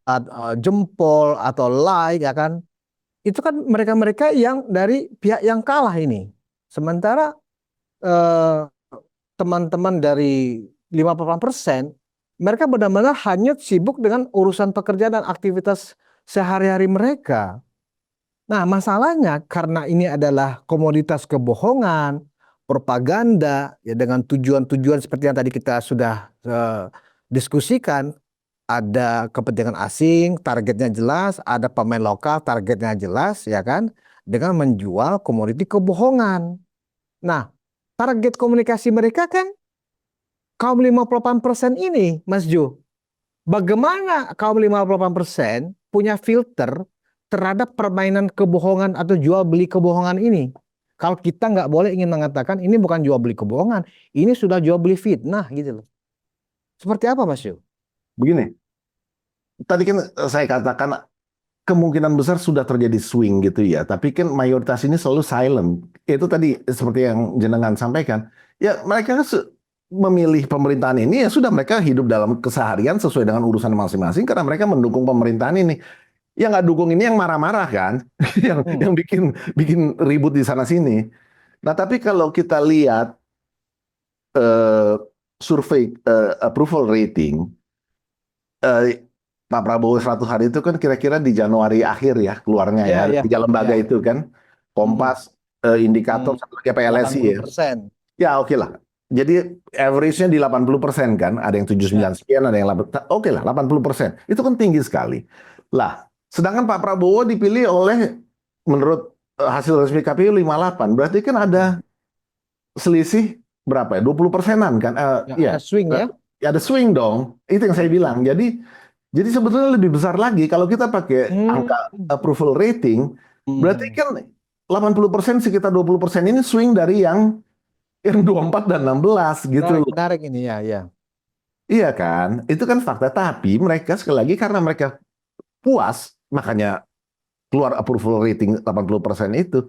Speaker 2: jempol atau like, ya kan, itu kan mereka-mereka yang dari pihak yang kalah ini. Sementara teman-teman dari 58%, mereka benar-benar hanya sibuk dengan urusan pekerjaan dan aktivitas sehari-hari mereka. Nah, masalahnya karena ini adalah komoditas kebohongan, propaganda, ya, dengan tujuan-tujuan seperti yang tadi kita sudah diskusikan. Ada kepentingan asing, targetnya jelas, ada pemain lokal, targetnya jelas, ya kan, dengan menjual komoditi kebohongan. Nah, target komunikasi mereka kan kaum 58% ini, Mas Jo. Bagaimana kaum 58% punya filter terhadap permainan kebohongan atau jual beli kebohongan ini? Kalau kita nggak boleh ingin mengatakan ini bukan jual beli kebohongan, ini sudah jual beli fitnah gitu loh. Seperti apa, Mas Jo?
Speaker 1: Begini, tadi kan saya katakan kemungkinan besar sudah terjadi swing gitu ya, tapi kan mayoritas ini selalu silent. Itu tadi seperti yang jenengan sampaikan. Ya mereka memilih pemerintahan ini, ya sudah, mereka hidup dalam keseharian sesuai dengan urusan masing-masing karena mereka mendukung pemerintahan ini. Yang nggak dukung ini yang marah-marah kan, yang bikin ribut di sana sini. Nah tapi kalau kita lihat survei approval rating, Pak Prabowo 100 hari itu kan kira-kira di Januari akhir ya keluarnya ya. Tiga lembaga itu kan, Kompas, Indikator, satu lagi apa, LSI ya.
Speaker 2: 80%.
Speaker 1: Ya oke lah. Jadi average-nya di 80% kan, ada yang 79 sekian, ada yang 8, oke lah 80%. Itu kan tinggi sekali. Lah, sedangkan Pak Prabowo dipilih oleh menurut hasil resmi KPU 58, berarti kan ada selisih berapa ya? 20 persenan kan?
Speaker 2: Ya,
Speaker 1: Iya,
Speaker 2: ada swing ya.
Speaker 1: ada swing dong. Itu yang saya bilang. Jadi sebetulnya lebih besar lagi kalau kita pakai
Speaker 2: Hmm.
Speaker 1: angka approval rating, berarti
Speaker 2: Hmm.
Speaker 1: kan 80% sekitar 20% ini swing dari yang 24 dan 16 gitu
Speaker 2: Menarik,
Speaker 1: loh.
Speaker 2: menarik ini ya, ya.
Speaker 1: Iya kan? Itu kan fakta. Tapi mereka sekali lagi karena mereka puas, makanya keluar approval rating 80% itu.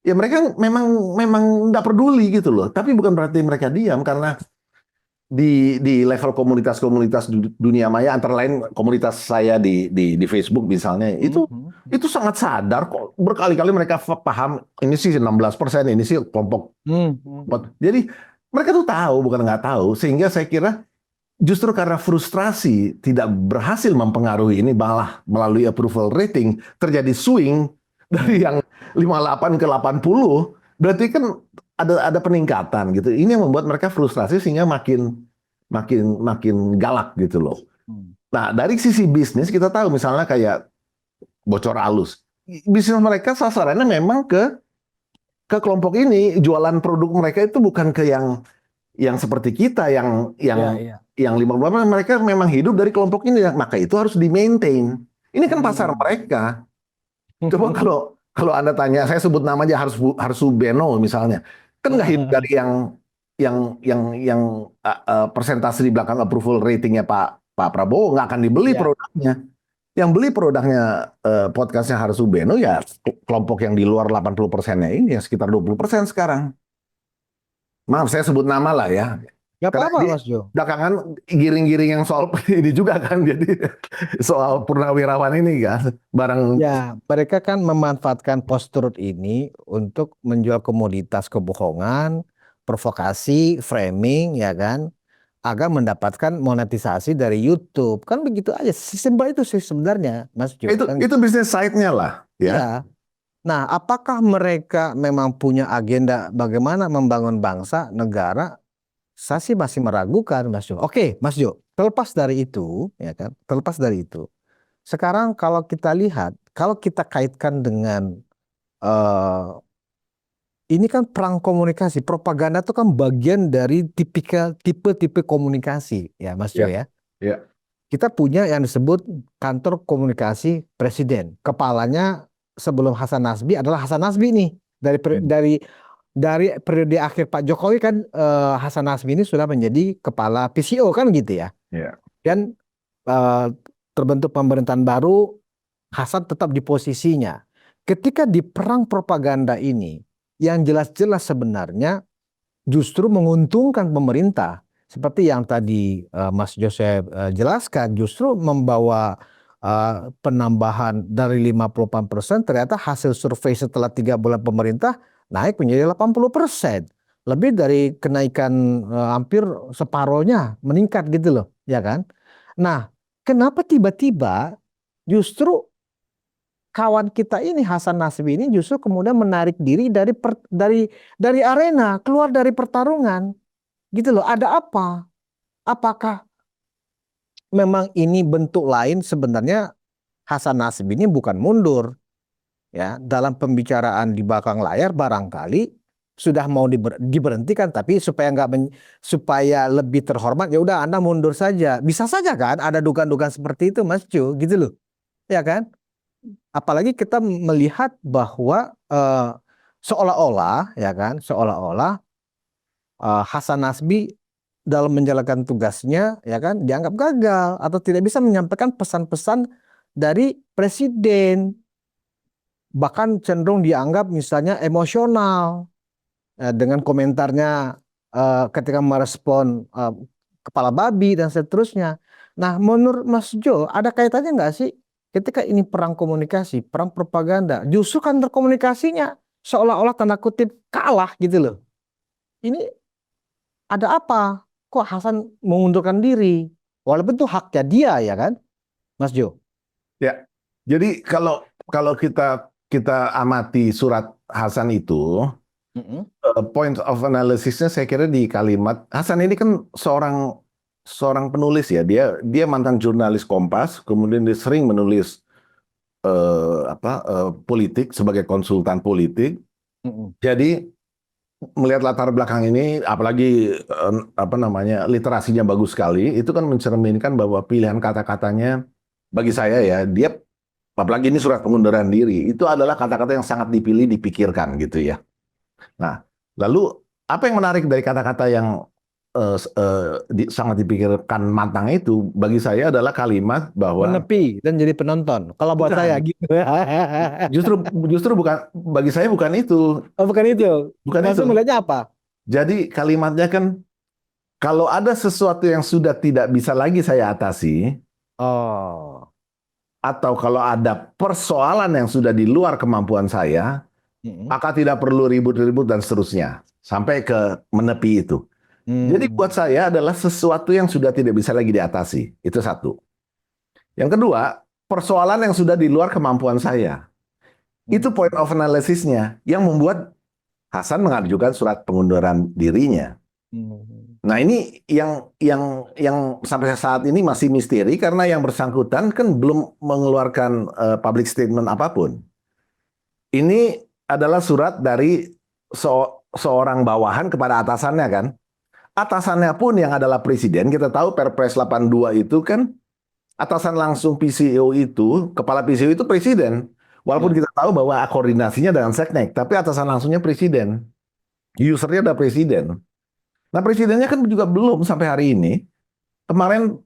Speaker 1: Ya mereka memang memang nggak peduli gitu loh. Tapi bukan berarti mereka diam karena di level komunitas-komunitas dunia maya, antara lain komunitas saya di Facebook misalnya,
Speaker 2: Hmm.
Speaker 1: itu sangat sadar kok. Berkali-kali mereka paham ini sih 16%, ini sih kelompok.
Speaker 2: Hmm.
Speaker 1: Jadi mereka tuh tahu, bukan nggak tahu. Sehingga saya kira justru karena frustrasi tidak berhasil mempengaruhi ini, malah melalui approval rating terjadi swing dari yang 58 ke 80, berarti kan ada peningkatan gitu. Ini yang membuat mereka frustrasi sehingga makin makin makin galak gitu loh.
Speaker 2: Hmm.
Speaker 1: Nah, dari sisi bisnis kita tahu misalnya kayak bocor halus. Bisnis mereka sasarannya memang ke kelompok ini, jualan produk mereka itu bukan ke yang seperti kita yang
Speaker 2: Ya, ya.
Speaker 1: yang 50, mereka memang hidup dari kelompok ini, maka itu harus di-maintain. Ini kan pasar
Speaker 2: Hmm.
Speaker 1: mereka. Coba kalau kalau Anda tanya, saya sebut nama aja, harus Subeno misalnya, kan nggak hidup dari yang persentase di belakang approval ratingnya Pak Prabowo, nggak akan dibeli
Speaker 2: Ya.
Speaker 1: produknya. Yang beli produknya podcastnya Harus Subeno ya kelompok yang di luar 80%-nya ini, yang sekitar 20% sekarang. Maaf, saya sebut nama lah ya.
Speaker 2: Gak
Speaker 1: Karena
Speaker 2: apa-apa,
Speaker 1: ini
Speaker 2: Mas Jo.
Speaker 1: belakangan giring-giring yang soal ini juga kan, jadi soal purnawirawan ini kan, barang.
Speaker 2: Ya, mereka kan memanfaatkan post-truth ini untuk menjual komoditas kebohongan, provokasi, framing, ya kan, agar mendapatkan monetisasi dari YouTube. Kan begitu aja. Simpel itu sih sebenarnya, Mas Jo. Kan
Speaker 1: Itu bisnis side-nya lah, ya.
Speaker 2: iya. Nah, apakah mereka memang punya agenda bagaimana membangun bangsa, negara? Saya sih masih meragukan, Mas Jo. Oke, Mas Jo. Terlepas dari itu, ya kan? Terlepas dari itu. Sekarang kalau kita lihat, kalau kita kaitkan dengan eh, ini kan perang komunikasi, propaganda itu kan bagian dari tipikal tipe-tipe komunikasi, ya Mas Jo
Speaker 1: Ya,
Speaker 2: ya.
Speaker 1: ya.
Speaker 2: Kita punya yang disebut kantor komunikasi presiden. Kepalanya sebelum Hasan Nasbi adalah Hasan Nasbi nih.
Speaker 1: Hmm.
Speaker 2: Dari periode akhir Pak Jokowi kan Hasan Nasbi ini sudah menjadi kepala PCO kan gitu ya.
Speaker 1: Ya.
Speaker 2: Dan eh, terbentuk pemerintahan baru, Hasan tetap di posisinya. Ketika di perang propaganda ini, yang jelas-jelas sebenarnya justru menguntungkan pemerintah. Seperti yang tadi Mas Joseph jelaskan, justru membawa penambahan dari 58%, ternyata hasil survei setelah 3 bulan pemerintah naik menjadi 80%. Lebih dari kenaikan hampir separohnya meningkat gitu loh, ya kan? Nah, kenapa tiba-tiba justru kawan kita ini Hasan Nasbi ini justru kemudian menarik diri dari arena, keluar dari pertarungan. Gitu loh. Ada apa? Apakah memang ini bentuk lain sebenarnya Hasan Nasbi ini bukan mundur ya dalam pembicaraan di belakang layar barangkali sudah mau diberhentikan tapi supaya lebih terhormat ya udah Anda mundur saja. Bisa saja kan ada dugaan-dugaan seperti itu Mas Ju gitu loh. Ya kan? Apalagi kita melihat bahwa seolah-olah ya kan, seolah-olah Hasan Nasbi dalam menjalankan tugasnya ya kan dianggap gagal atau tidak bisa menyampaikan pesan-pesan dari presiden, bahkan cenderung dianggap misalnya emosional dengan komentarnya ketika merespon kepala babi dan seterusnya. Nah, menurut Mas Jo, ada kaitannya nggak sih ketika ini perang komunikasi, perang propaganda, justru kantor komunikasinya seolah-olah tanda kutip kalah gitu loh. Ini ada apa? Kok Hasan mengundurkan diri? Walaupun itu haknya dia ya kan, Mas Jo?
Speaker 1: Ya. Jadi kalau kalau kita kita amati surat Hasan itu,
Speaker 2: Mm-mm.
Speaker 1: Point of analysisnya saya kira di kalimat Hasan ini kan seorang seorang penulis ya. Dia mantan jurnalis Kompas, kemudian dia sering menulis politik sebagai konsultan politik.
Speaker 2: Mm-mm.
Speaker 1: Jadi melihat latar belakang ini, apalagi literasinya bagus sekali, itu kan mencerminkan bahwa pilihan kata-katanya bagi saya ya, dia apalagi ini surat pengunduran diri, itu adalah kata-kata yang sangat dipilih, dipikirkan gitu ya. Nah, lalu apa yang menarik dari kata-kata yang sangat dipikirkan matang itu bagi saya adalah kalimat bahwa
Speaker 2: Menepi dan jadi penonton. Kalau buat saya
Speaker 1: bukan,
Speaker 2: gitu.
Speaker 1: justru justru bukan, bagi saya bukan itu,
Speaker 2: Oh, bukan itu.
Speaker 1: bukan itu.
Speaker 2: Maksud melihatnya apa?
Speaker 1: Jadi kalimatnya kan kalau ada sesuatu yang sudah tidak bisa lagi saya atasi,
Speaker 2: Oh.
Speaker 1: atau kalau ada persoalan yang sudah di luar kemampuan saya,
Speaker 2: Mm-mm.
Speaker 1: maka tidak perlu ribut-ribut dan seterusnya sampai ke menepi itu. Jadi
Speaker 2: Hmm.
Speaker 1: buat saya adalah sesuatu yang sudah tidak bisa lagi diatasi. Itu satu. Yang kedua, persoalan yang sudah di luar kemampuan saya. Itu point of analysisnya yang membuat Hasan mengajukan surat pengunduran dirinya.
Speaker 2: Hmm.
Speaker 1: Nah, ini yang sampai saat ini masih misteri karena yang bersangkutan kan belum mengeluarkan public statement apapun. Ini adalah surat dari seorang bawahan kepada atasannya kan. Atasannya pun yang adalah presiden, kita tahu Perpres 82 itu kan atasan langsung PCO itu, kepala PCO itu presiden. Walaupun
Speaker 2: Ya.
Speaker 1: kita tahu bahwa koordinasinya dengan Seknek, tapi atasan langsungnya presiden. Usernya ada presiden. Nah, presidennya kan juga belum sampai hari ini. Kemarin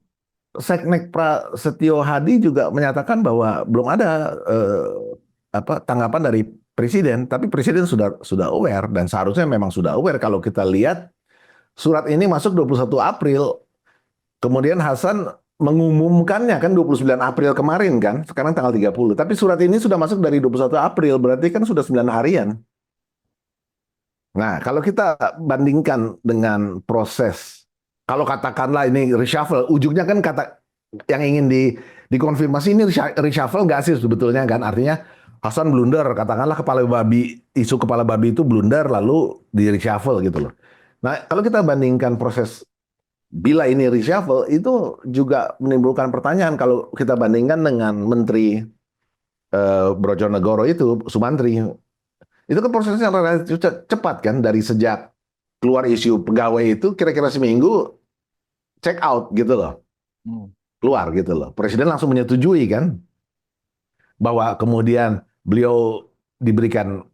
Speaker 1: Seknek Prasetyo Hadi juga menyatakan bahwa belum ada tanggapan dari presiden, tapi presiden sudah aware dan seharusnya memang sudah aware kalau kita lihat surat ini masuk 21 April. Kemudian Hasan mengumumkannya kan 29 April kemarin kan, sekarang tanggal 30. Tapi surat ini sudah masuk dari 21 April, berarti kan sudah 9 harian. Nah, kalau kita bandingkan dengan proses, kalau katakanlah ini reshuffle, ujungnya kan kata yang ingin dikonfirmasi ini reshuffle nggak sih sebetulnya kan? Artinya Hasan blunder, katakanlah isu kepala babi itu blunder lalu di reshuffle gitu loh. Nah, kalau kita bandingkan proses bila ini reshuffle itu juga menimbulkan pertanyaan kalau kita bandingkan dengan Menteri Brojonegoro itu, Sumantri. Itu kan prosesnya relatif cepat kan dari sejak keluar isu pegawai itu kira-kira seminggu check out gitu loh.
Speaker 2: Hmm.
Speaker 1: Keluar gitu loh. Presiden langsung menyetujui kan bahwa kemudian beliau diberikan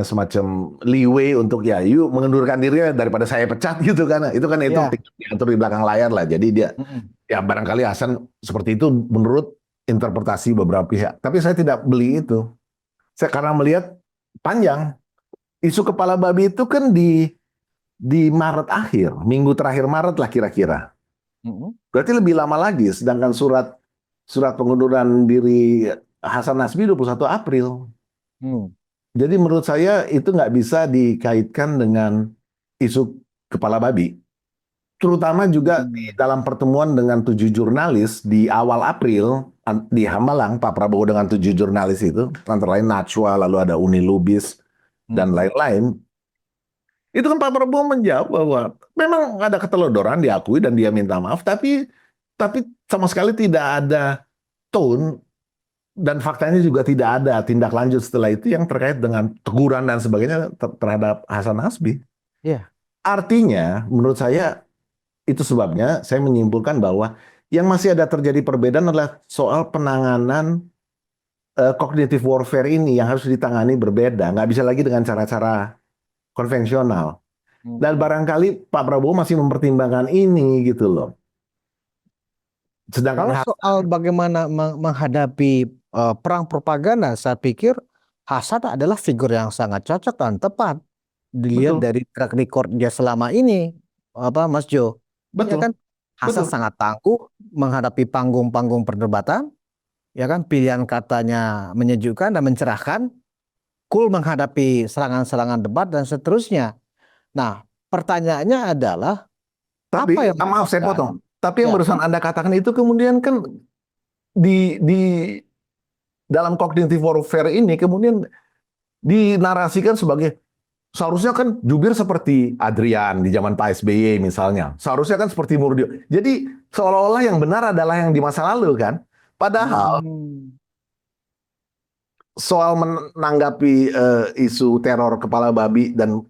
Speaker 1: semacam leeway untuk ya yuk mengundurkan diri daripada saya pecat gitu kan. Itu kan itu
Speaker 2: Ya.
Speaker 1: diatur di belakang layar lah. Jadi dia
Speaker 2: Mm-mm.
Speaker 1: ya barangkali Hasan seperti itu menurut interpretasi beberapa pihak. Tapi saya tidak beli itu. Saya karena melihat panjang. Isu kepala babi itu kan di Maret akhir, minggu terakhir Maret lah kira-kira.
Speaker 2: Mm-mm.
Speaker 1: Berarti lebih lama lagi, sedangkan surat surat pengunduran diri Hasan Nasbi 21 April.
Speaker 2: Hmm.
Speaker 1: Jadi menurut saya itu nggak bisa dikaitkan dengan isu kepala babi. Terutama juga di
Speaker 2: Hmm.
Speaker 1: dalam pertemuan dengan 7 jurnalis di awal April di Hambalang, Pak Prabowo dengan 7 jurnalis itu, antara lain Najwa, lalu ada Uni Lubis, dan
Speaker 2: Hmm.
Speaker 1: lain-lain. Itu kan Pak Prabowo menjawab bahwa memang ada ketelodoran diakui dan dia minta maaf, tapi sama sekali tidak ada tone dan faktanya juga tidak ada tindak lanjut setelah itu yang terkait dengan teguran dan sebagainya terhadap Hasan Nasbi.
Speaker 2: Ya.
Speaker 1: Artinya, menurut saya itu sebabnya saya menyimpulkan bahwa yang masih ada terjadi perbedaan adalah soal penanganan cognitive warfare ini yang harus ditangani berbeda, nggak bisa lagi dengan cara-cara konvensional. Dan
Speaker 2: Hmm.
Speaker 1: barangkali Pak Prabowo masih mempertimbangkan ini gitu loh. Sedangkan
Speaker 2: Kalau soal bagaimana menghadapi perang propaganda, saya pikir Hasan adalah figur yang sangat cocok dan tepat dilihat
Speaker 1: betul,
Speaker 2: dari track record dia selama ini, apa Mas Jo? Ya
Speaker 1: betul,
Speaker 2: kan, Hasan
Speaker 1: betul.
Speaker 2: sangat tangguh menghadapi panggung-panggung perdebatan, ya kan, pilihan katanya menyejukkan dan mencerahkan, cool menghadapi serangan-serangan debat dan seterusnya. Nah, pertanyaannya adalah apa
Speaker 1: Tapi
Speaker 2: yang
Speaker 1: maaf saya
Speaker 2: menyebabkan?
Speaker 1: potong. Tapi yang
Speaker 2: Ya.
Speaker 1: barusan Anda katakan itu kemudian kan di dalam cognitive warfare ini kemudian dinarasikan sebagai Seharusnya kan jubir seperti Adrian di zaman Pak SBY misalnya. Seharusnya kan seperti Murdio. Jadi seolah-olah yang benar adalah yang di masa lalu kan. Padahal
Speaker 2: Hmm.
Speaker 1: soal menanggapi isu teror kepala babi dan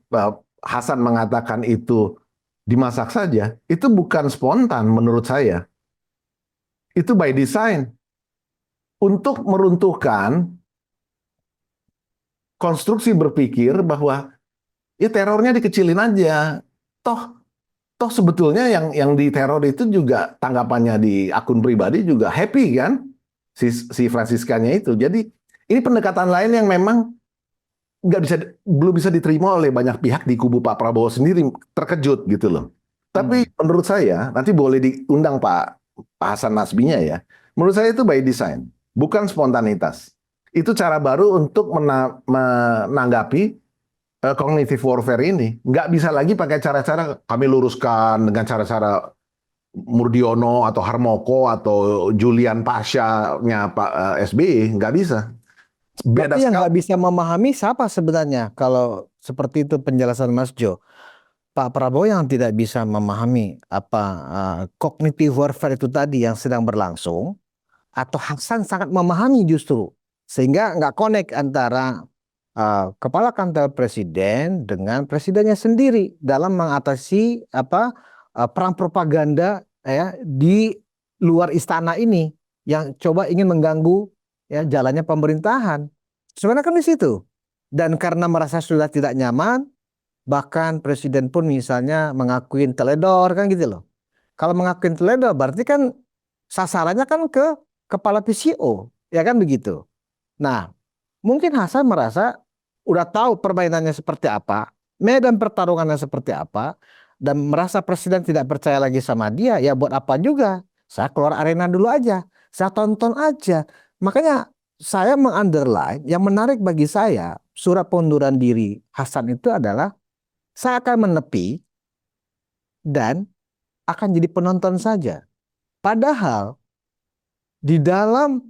Speaker 1: Hasan mengatakan itu dimasak saja, itu bukan spontan menurut saya. Itu by design untuk meruntuhkan konstruksi berpikir bahwa ya terornya dikecilin aja. Toh toh sebetulnya yang diteror itu juga tanggapannya di akun pribadi juga happy kan si Franciscanya itu. Jadi ini pendekatan lain yang memang belum bisa diterima oleh banyak pihak di kubu Pak Prabowo sendiri, terkejut gitu loh. Tapi menurut saya nanti boleh diundang Pak Hasan Nasbinya ya. Menurut saya itu by design, bukan spontanitas. Itu cara baru untuk menanggapi cognitive warfare ini. Nggak bisa lagi pakai cara-cara kami luruskan dengan cara-cara Murdiono atau Harmoko atau Julian Pasha-nya Pak SBY. Nggak bisa. Beda
Speaker 2: Berarti yang
Speaker 1: sekali.
Speaker 2: nggak bisa memahami siapa sebenarnya kalau seperti itu penjelasan Mas Jo. Pak Prabowo yang tidak bisa memahami apa cognitive warfare itu tadi yang sedang berlangsung, atau Hasan sangat memahami justru sehingga nggak connect antara kepala kantor presiden dengan presidennya sendiri dalam mengatasi apa perang propaganda ya di luar istana ini yang coba ingin mengganggu ya jalannya pemerintahan. Sebenarnya kan di situ. Dan karena merasa sudah tidak nyaman, bahkan presiden pun misalnya mengakuin teledor kan gitu loh. Kalau mengakuin teledor berarti kan sasarannya kan ke kepala PCO, ya kan begitu. Nah, mungkin Hasan merasa udah tahu permainannya seperti apa, medan pertarungannya seperti apa, dan merasa presiden tidak percaya lagi sama dia, ya buat apa juga? Saya keluar arena dulu aja, saya tonton aja. Makanya saya mengunderline yang menarik bagi saya surat pengunduran diri Hasan itu adalah saya akan menepi dan akan jadi penonton saja. Padahal di dalam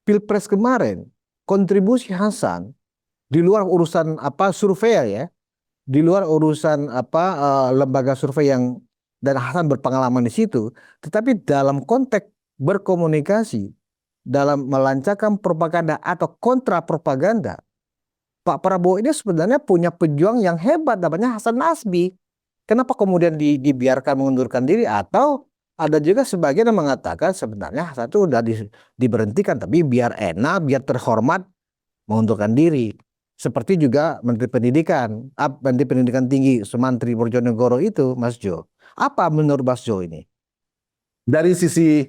Speaker 2: Pilpres kemarin kontribusi Hasan di luar urusan apa survei ya, di luar urusan apa lembaga survei yang dan Hasan berpengalaman di situ, tetapi dalam konteks berkomunikasi, dalam melancarkan propaganda atau kontra propaganda, Pak Prabowo ini sebenarnya punya pejuang yang hebat namanya Hasan Nasbi. Kenapa kemudian dibiarkan mengundurkan diri atau ada juga sebagian yang mengatakan sebenarnya Hasan itu udah diberhentikan tapi biar enak, biar terhormat mengundurkan diri. Seperti juga Menteri Pendidikan Tinggi Sumantri Bojonegoro itu, Mas Jo. Apa menurut Mas Jo ini?
Speaker 1: Dari sisi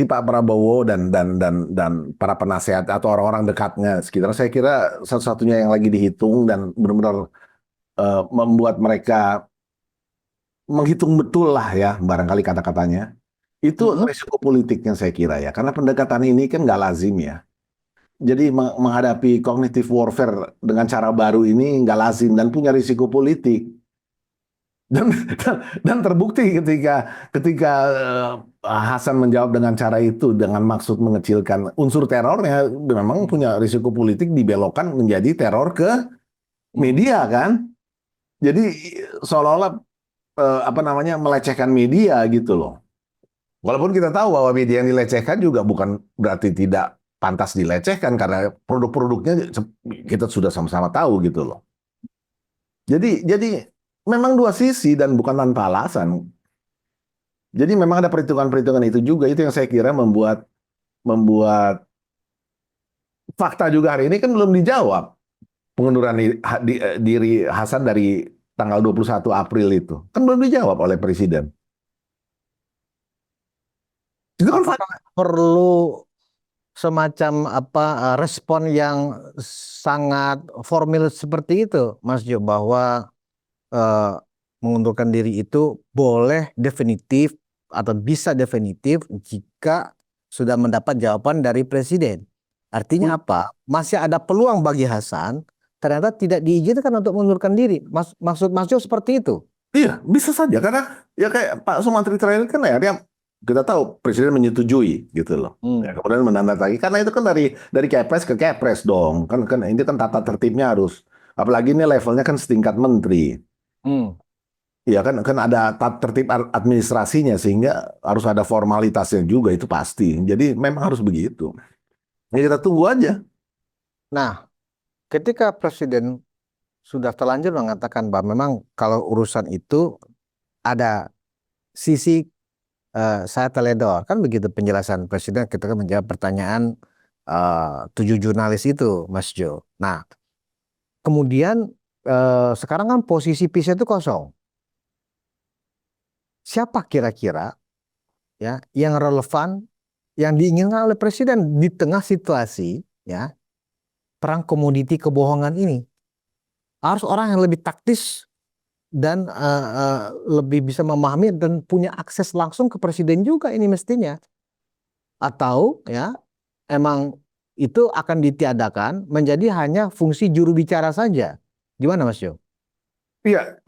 Speaker 1: Pak Prabowo dan para penasehat atau orang-orang dekatnya sekitar, saya kira satu-satunya yang lagi dihitung dan benar-benar membuat mereka menghitung betul lah ya, barangkali kata-katanya itu risiko politiknya saya kira ya, karena pendekatan ini kan nggak lazim ya. Jadi menghadapi cognitive warfare dengan cara baru ini nggak lazim dan punya risiko politik. Dan terbukti ketika Hasan menjawab dengan cara itu dengan maksud mengecilkan unsur terornya, memang punya risiko politik dibelokkan menjadi teror ke media kan. Jadi seolah-olah apa namanya melecehkan media gitu loh. Walaupun kita tahu bahwa media yang dilecehkan juga bukan berarti tidak pantas dilecehkan karena produk-produknya kita sudah sama-sama tahu gitu loh. Jadi memang dua sisi dan bukan tanpa alasan. Jadi memang ada perhitungan-perhitungan itu juga, itu yang saya kira membuat fakta juga hari ini kan belum dijawab. Pengunduran diri Hasan dari tanggal 21 April itu kan belum dijawab oleh presiden. Itu kan
Speaker 2: Apakah perlu semacam apa respon yang sangat formal seperti itu, Mas Jo, bahwa eh, mengundurkan diri itu boleh definitif atau bisa definitif jika sudah mendapat jawaban dari presiden. Artinya apa? Masih ada peluang bagi Hasan ternyata tidak diizinkan untuk mengundurkan diri. Maksud Mas Jo seperti itu.
Speaker 1: iya, bisa saja karena ya kayak Pak Sumantri terakhir kan akhirnya kita tahu presiden menyetujui gitu loh. Ya, kemudian menandatangani karena itu kan dari Kepres ke Kepres dong. Kan ini kan tata tertibnya harus Apalagi ini levelnya kan setingkat menteri.
Speaker 2: Hmm.
Speaker 1: Ya kan ada tertib administrasinya sehingga harus ada formalitasnya juga itu pasti. Jadi memang harus begitu. Ya kita tunggu aja.
Speaker 2: Nah, ketika Presiden sudah terlanjur mengatakan bahwa memang kalau urusan itu ada sisi saya teledor, kan begitu penjelasan Presiden ketika menjawab pertanyaan 7 jurnalis itu, Mas Jo. Nah, kemudian sekarang kan posisi PIS itu kosong. Siapa kira-kira ya yang relevan yang diinginkan oleh Presiden di tengah situasi ya perang komoditi kebohongan ini? Harus orang yang lebih taktis dan lebih bisa memahami dan punya akses langsung ke Presiden juga ini mestinya. Atau ya emang itu akan ditiadakan menjadi hanya fungsi juru bicara saja. Gimana Mas Jo?
Speaker 1: Iya,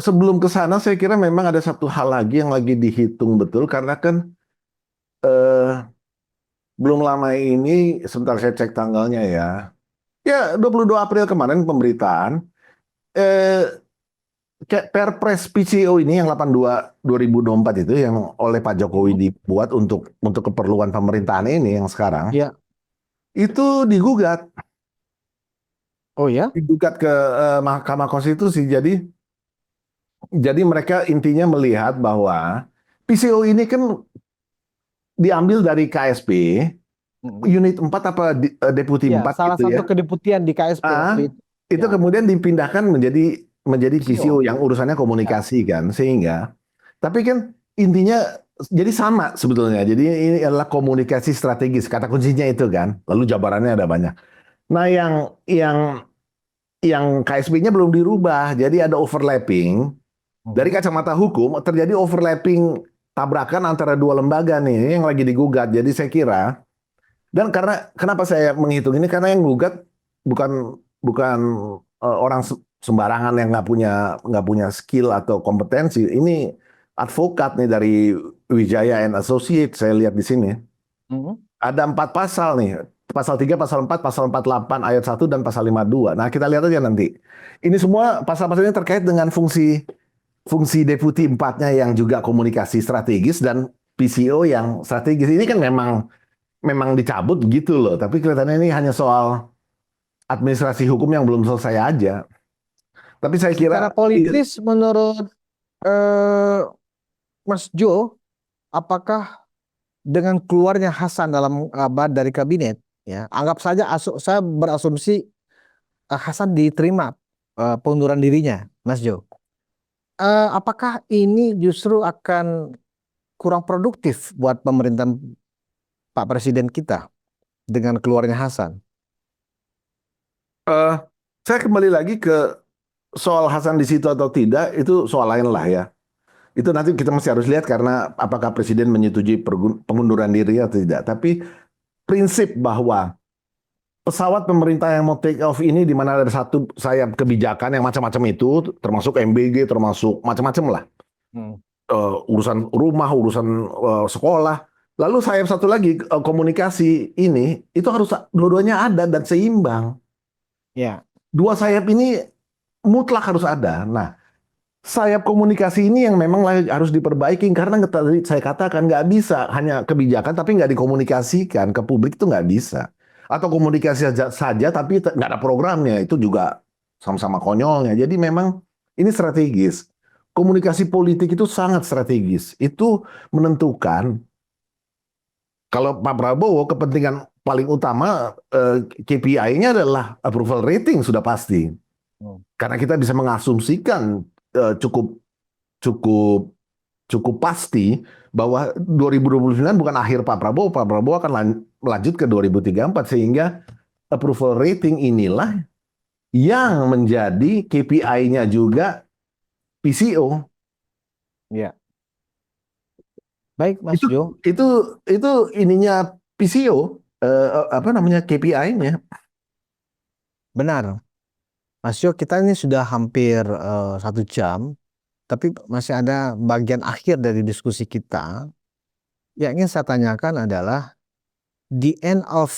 Speaker 1: sebelum ke sana saya kira memang ada satu hal lagi yang lagi dihitung betul karena kan eh, belum lama ini sebentar saya cek tanggalnya ya. Ya 22 April kemarin pemberitaan eh kayak Perpres PCO ini yang 82 2024 itu yang oleh Pak Jokowi
Speaker 2: Mhm.
Speaker 1: dibuat untuk keperluan pemerintahan ini yang sekarang
Speaker 2: Ya.
Speaker 1: itu
Speaker 2: Oh ya?
Speaker 1: digugat ke Mahkamah Konstitusi. Jadi mereka intinya melihat bahwa PCO ini kan diambil dari KSP
Speaker 2: Mhm.
Speaker 1: unit 4 apa deputi
Speaker 2: Ya,
Speaker 1: 4
Speaker 2: salah
Speaker 1: gitu
Speaker 2: satu
Speaker 1: ya.
Speaker 2: kedeputian di KSP
Speaker 1: Ah,
Speaker 2: waktu itu.
Speaker 1: itu
Speaker 2: Ya,
Speaker 1: kemudian dipindahkan menjadi PCO
Speaker 2: PCO.
Speaker 1: yang urusannya
Speaker 2: Ya.
Speaker 1: komunikasi kan sehingga tapi kan intinya jadi sama sebetulnya. Jadi ini adalah komunikasi strategis kata kuncinya itu kan. Lalu jabarannya ada banyak. Nah, yang KSP-nya belum dirubah. Jadi ada overlapping. Dari
Speaker 2: Mhm.
Speaker 1: kacamata hukum terjadi overlapping tabrakan antara dua lembaga nih ini yang lagi digugat. Jadi saya kira dan karena kenapa saya menghitung ini karena yang gugat bukan bukan orang sembarangan yang nggak punya skill atau kompetensi. Ini advokat nih dari Wijaya and Associates saya lihat di sini.
Speaker 2: Mhm.
Speaker 1: Ada 4 pasal nih. Pasal 3, pasal 4, pasal 48 ayat 1 dan pasal 52. Nah, kita lihat aja nanti. Ini semua pasal-pasal ini terkait dengan fungsi fungsi deputi empatnya yang juga komunikasi strategis dan PCO yang strategis. Ini kan memang dicabut gitu loh. Tapi kelihatannya ini hanya soal administrasi hukum yang belum selesai aja. Tapi saya
Speaker 2: Secara
Speaker 1: kira
Speaker 2: politis menurut eh, Mas Jo, apakah dengan keluarnya Hasan dalam dari kabinet, ya, anggap saja saya berasumsi Hasan diterima pengunduran dirinya, Mas Jo. Apakah ini justru akan kurang produktif buat pemerintahan Pak Presiden kita dengan keluarnya Hasan?
Speaker 1: eh, saya kembali lagi ke soal Hasan di situ atau tidak itu soal lain lah ya. Itu nanti kita masih harus lihat karena apakah presiden menyetujui pengunduran diri atau tidak. Tapi prinsip bahwa pesawat pemerintah yang mau take off ini di mana ada satu sayap kebijakan yang macam-macam itu, termasuk MBG, termasuk macam-macam lah.
Speaker 2: Hmm.
Speaker 1: Urusan rumah, urusan sekolah. Lalu sayap satu lagi komunikasi ini itu harus dua-duanya ada dan seimbang.
Speaker 2: Ya.
Speaker 1: Dua sayap ini mutlak harus ada. Nah, sayap komunikasi ini yang memang harus diperbaiki karena tadi saya katakan nggak bisa hanya kebijakan tapi nggak dikomunikasikan ke publik itu nggak bisa. Atau komunikasi saja tapi nggak ada programnya itu juga sama-sama konyolnya. Jadi memang ini strategis. Komunikasi politik itu sangat strategis. Itu menentukan kalau Pak Prabowo kepentingan paling utama KPI-nya adalah approval rating sudah pasti.
Speaker 2: Hmm.
Speaker 1: Karena kita bisa mengasumsikan cukup cukup cukup pasti bahwa 2029 bukan akhir Pak Prabowo. Pak Prabowo akan melanjut ke 2034 sehingga approval rating inilah yang menjadi KPI-nya juga PCO.
Speaker 2: Ya. Baik, Mas
Speaker 1: Itu
Speaker 2: Jo.
Speaker 1: itu itu ininya PCO apa namanya KPI-nya.
Speaker 2: Benar. Mas Jo, kita ini sudah hampir 1 jam, tapi masih ada bagian akhir dari diskusi kita. Yang ingin saya tanyakan adalah the end of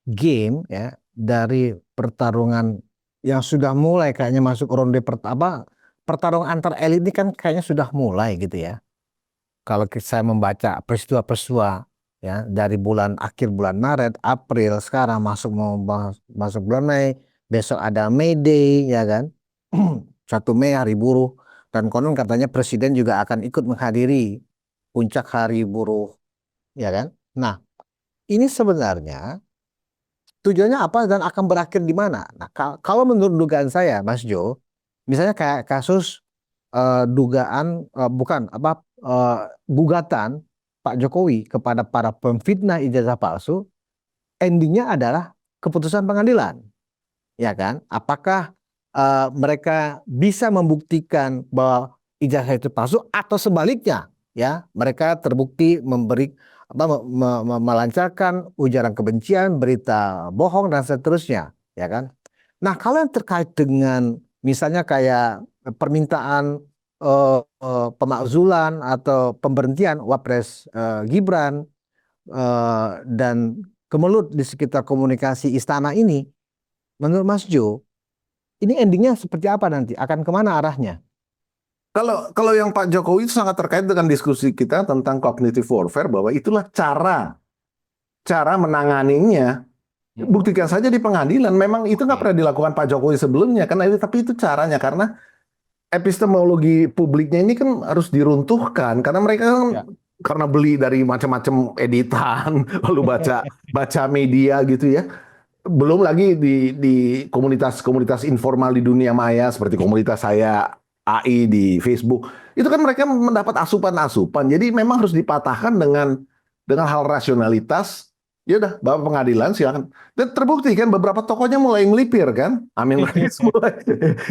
Speaker 2: game ya dari pertarungan yang sudah mulai kayaknya masuk ronde pertama, pertarungan antar elit ini kan kayaknya sudah mulai gitu ya. Kalau saya membaca peristiwa-peristiwa ya dari akhir bulan Maret, April, sekarang masuk bulan Mei, besok ada May Day ya kan. 1 Mei Hari Buruh, dan konon katanya presiden juga akan ikut menghadiri puncak Hari Buruh ya kan. Nah, ini sebenarnya tujuannya apa dan akan berakhir di mana? Nah, kalau menurut dugaan saya, Mas Jo, misalnya kayak kasus dugaan bukan apa gugatan Pak Jokowi kepada para pemfitnah ijazah palsu, endingnya adalah keputusan pengadilan, ya kan? Apakah mereka bisa membuktikan bahwa ijazah itu palsu atau sebaliknya, ya mereka terbukti memberi melancarkan ujaran kebencian, berita bohong dan seterusnya, ya kan? Nah, kalau yang terkait dengan misalnya kayak permintaan pemakzulan atau pemberhentian Wapres Gibran dan kemelut di sekitar komunikasi istana ini, menurut Mas Jo, ini endingnya seperti apa nanti? Akan kemana arahnya?
Speaker 1: Kalau yang Pak Jokowi itu sangat terkait dengan diskusi kita tentang cognitive warfare, bahwa itulah cara menanganinya. Buktikan saja di pengadilan. Memang itu nggak pernah dilakukan Pak Jokowi sebelumnya, tapi itu caranya, karena epistemologi publiknya ini kan harus diruntuhkan, karena mereka kan
Speaker 2: Ya.
Speaker 1: karena beli dari macam-macam editan, lalu baca media gitu ya. Belum lagi di komunitas-komunitas informal di dunia maya seperti komunitas saya AI di Facebook. Itu kan mereka mendapat asupan-asupan. Jadi memang harus dipatahkan dengan hal rasionalitas. Ya udah, bawa pengadilan silakan. Dan terbukti kan beberapa tokohnya mulai melipir kan. Amin Rais mulai.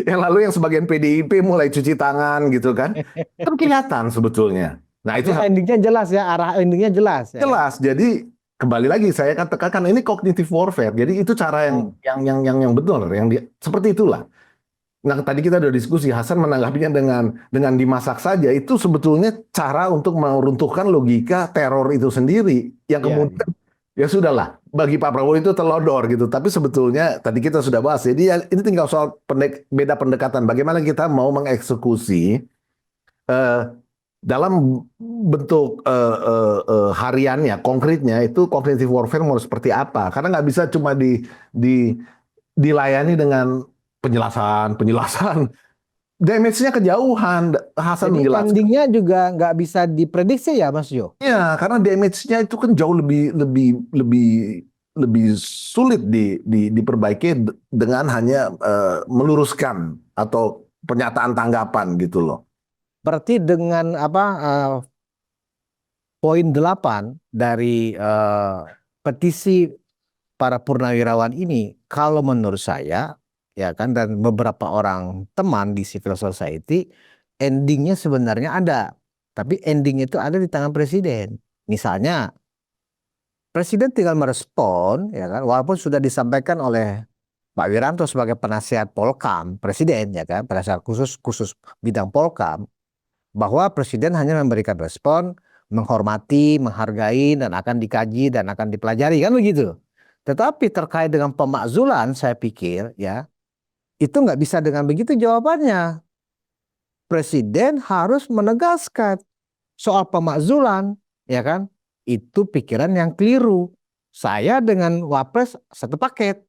Speaker 1: Yang lalu yang sebagian PDIP mulai cuci tangan gitu kan. Kan kelihatan sebetulnya. Nah, itu
Speaker 2: Endingnya jelas ya, arah endingnya jelas ya kan?
Speaker 1: jelas. Jadi kembali lagi saya katakan ini cognitive warfare. Jadi itu cara yang betul, seperti itulah. Nah, tadi kita udah diskusi, Hasan menanggapinya dengan dimasak saja. Itu sebetulnya cara untuk meruntuhkan logika teror itu sendiri. Yang
Speaker 2: Iya,
Speaker 1: kemudian ya sudahlah, bagi Pak Prabowo itu telodor gitu. Tapi sebetulnya tadi kita sudah bahas. Jadi ya, ini tinggal soal beda pendekatan. Bagaimana kita mau mengeksekusi eh, dalam bentuk hariannya, konkretnya itu cognitive warfare mau seperti apa? Karena nggak bisa cuma di dilayani dengan penjelasan. Damage-nya kejauhan. Hasan
Speaker 2: jadi
Speaker 1: menjelaskan.
Speaker 2: endingnya juga nggak bisa diprediksi ya, Mas Jo?
Speaker 1: Ya, karena damage-nya itu kan jauh lebih lebih lebih lebih sulit diperbaiki dengan hanya meluruskan atau pernyataan tanggapan gitu loh.
Speaker 2: Berarti dengan apa poin 8 dari petisi para purnawirawan ini, kalau menurut saya, ya kan, dan beberapa orang teman di civil society, endingnya sebenarnya ada, tapi endingnya itu ada di tangan presiden. Misalnya, presiden tinggal merespon, ya kan, walaupun sudah disampaikan oleh Pak Wiranto sebagai penasihat Polkam, presiden, ya kan, penasihat khusus bidang Polkam, bahwa presiden hanya memberikan respon, menghormati, menghargai, dan akan dikaji dan akan dipelajari, kan begitu. Tetapi terkait dengan pemakzulan, saya pikir ya itu nggak bisa dengan begitu jawabannya. Presiden harus menegaskan soal pemakzulan, ya kan? Itu pikiran yang keliru. Saya dengan Wapres satu paket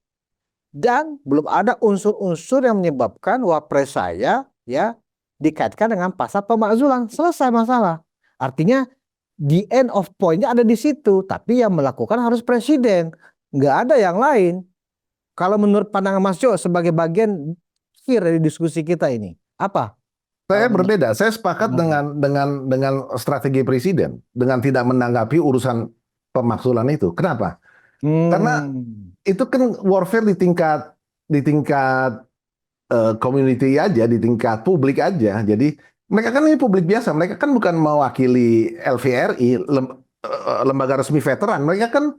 Speaker 2: dan belum ada unsur-unsur yang menyebabkan Wapres saya ya dikaitkan dengan pasal pemakzulan. Selesai masalah. Artinya the end of point-nya ada di situ, tapi yang melakukan harus presiden, nggak ada yang lain. Kalau menurut pandangan Mas Jo sebagai bagian akhir dari diskusi kita ini, apa?
Speaker 1: Saya
Speaker 2: Kalau menurut
Speaker 1: berbeda. Saya sepakat dengan strategi presiden dengan tidak menanggapi urusan pemaksulan itu. Kenapa? Karena itu kan warfare di tingkat community aja, di tingkat publik aja. Jadi mereka kan ini publik biasa. Mereka kan bukan mewakili LVRI, lembaga resmi veteran. Mereka kan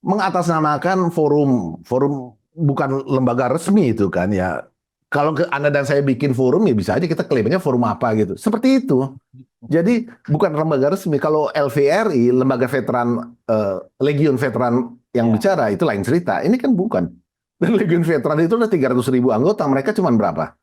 Speaker 1: mengatasnamakan forum bukan lembaga resmi itu kan ya. Kalau Anda dan saya bikin forum ya bisa aja kita klaimnya forum apa gitu. Seperti itu. Jadi bukan lembaga resmi. Kalau LVRI, lembaga veteran, Legiun Veteran yang bicara itu lain cerita. Ini kan bukan. Dan Legiun Veteran itu udah 300.000 anggota, mereka cuma berapa?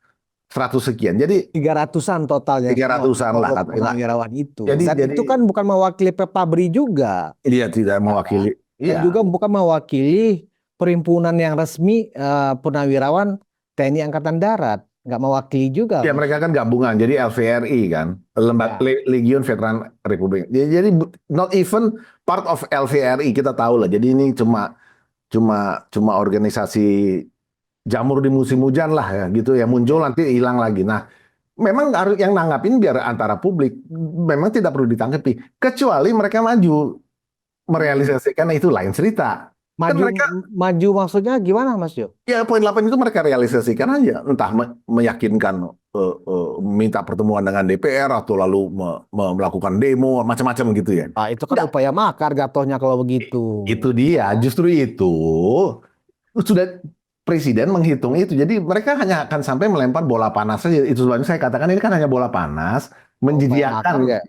Speaker 1: 100 sekian. Jadi
Speaker 2: 300-an totalnya
Speaker 1: 300-an lah katakanlah.
Speaker 2: Purnawirawan itu.
Speaker 1: Jadi
Speaker 2: Dan itu kan bukan mewakili Pepabri juga.
Speaker 1: Dia tidak mewakili.
Speaker 2: Dan
Speaker 1: Iya.
Speaker 2: juga bukan mewakili perhimpunan yang resmi Purnawirawan TNI Angkatan Darat. Nggak mewakili juga.
Speaker 1: Ya mereka kan gabungan, jadi LVRI kan, Lembaga Legiun Veteran Republik. Jadi not even part of LVRI, kita tahu lah. Jadi ini cuma organisasi jamur di musim hujan lah ya gitu ya, muncul nanti hilang lagi. Nah, memang harus yang nanggapin biar antara publik, memang tidak perlu ditanggapi kecuali mereka maju merealisasikan itu lain cerita.
Speaker 2: Maju maksudnya gimana Mas Jo?
Speaker 1: Ya poin 8 itu mereka realisasikan aja, entah meyakinkan minta pertemuan dengan DPR atau lalu melakukan demo macam-macam gitu ya.
Speaker 2: Itu kan upaya makar jatuhnya kalau begitu.
Speaker 1: Itu dia, justru itu sudah Presiden menghitung itu. Jadi mereka hanya akan sampai melempar bola panas saja. Itu sebabnya saya katakan ini kan hanya bola panas, menjijiakan.
Speaker 2: Ya,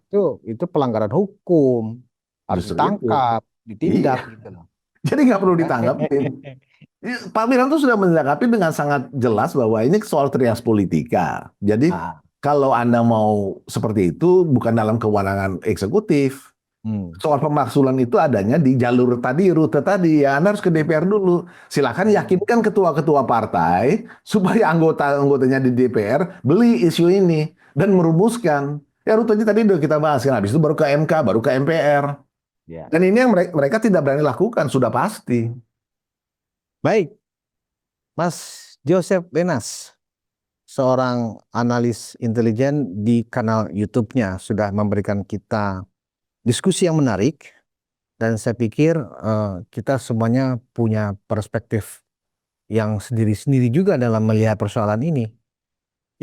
Speaker 2: itu pelanggaran hukum, harus ditangkap, ditindak gitu loh.
Speaker 1: Jadi nggak perlu ditanggapin. Pak Wiranto sudah menanggapi dengan sangat jelas bahwa ini soal trias politika. Jadi kalau Anda mau seperti itu bukan dalam kewenangan eksekutif. Soal pemaksulan itu adanya di jalur tadi, rute tadi. Ya Anda harus ke DPR dulu. Silakan yakinkan ketua-ketua partai supaya anggota-anggotanya di DPR beli isu ini dan merumuskan. Ya rutenya tadi udah kita bahas kan. Habis itu baru ke MK, baru ke MPR. Dan ini yang mereka tidak berani lakukan, sudah pasti.
Speaker 2: Baik, Mas Joseph Wenas, seorang analis intelijen di kanal YouTube-nya sudah memberikan kita diskusi yang menarik. Dan saya pikir kita semuanya punya perspektif yang sendiri-sendiri juga dalam melihat persoalan ini.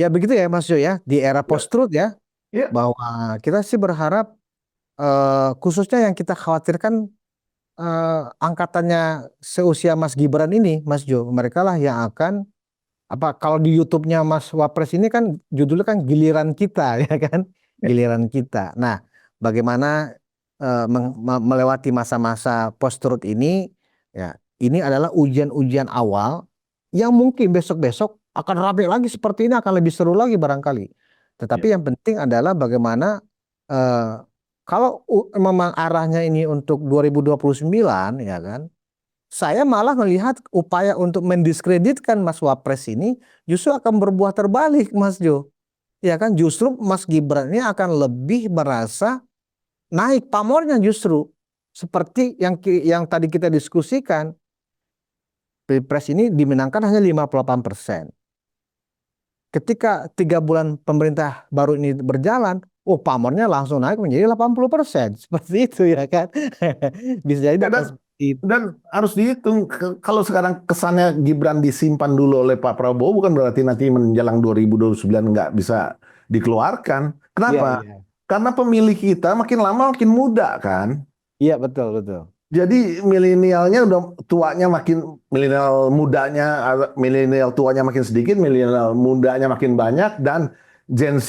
Speaker 2: Ya begitu ya Mas Jo ya, di era post-truth ya, bahwa kita sih berharap khususnya yang kita khawatirkan angkatannya seusia Mas Gibran ini, Mas Jo, mereka lah yang akan kalau di YouTube-nya Mas Wapres ini kan judulnya kan giliran kita ya kan, giliran kita. Nah, bagaimana melewati masa-masa post-truth ini, ya ini adalah ujian-ujian awal yang mungkin besok-besok akan ramai lagi seperti ini, akan lebih seru lagi barangkali. Tetapi yang penting adalah bagaimana kalau memang arahnya ini untuk 2029 ya kan, saya malah melihat upaya untuk mendiskreditkan Mas Wapres ini justru akan berbuah terbalik Mas Jo. Ya kan, justru Mas Gibran ini akan lebih merasa naik pamornya justru. Seperti yang tadi kita diskusikan, Pilpres ini dimenangkan hanya 58%. Ketika 3 bulan pemerintah baru ini berjalan, pamornya langsung naik menjadi 80%. Seperti itu ya kan. Bisa jadi
Speaker 1: dan harus dihitung kalau sekarang kesannya Gibran disimpan dulu oleh Pak Prabowo bukan berarti nanti menjelang 2029 nggak bisa dikeluarkan. Kenapa? Karena pemilih kita makin lama makin muda kan.
Speaker 2: Iya betul.
Speaker 1: Jadi milenialnya udah tuanya milenial tuanya makin sedikit, milenial mudanya makin banyak, dan Gen Z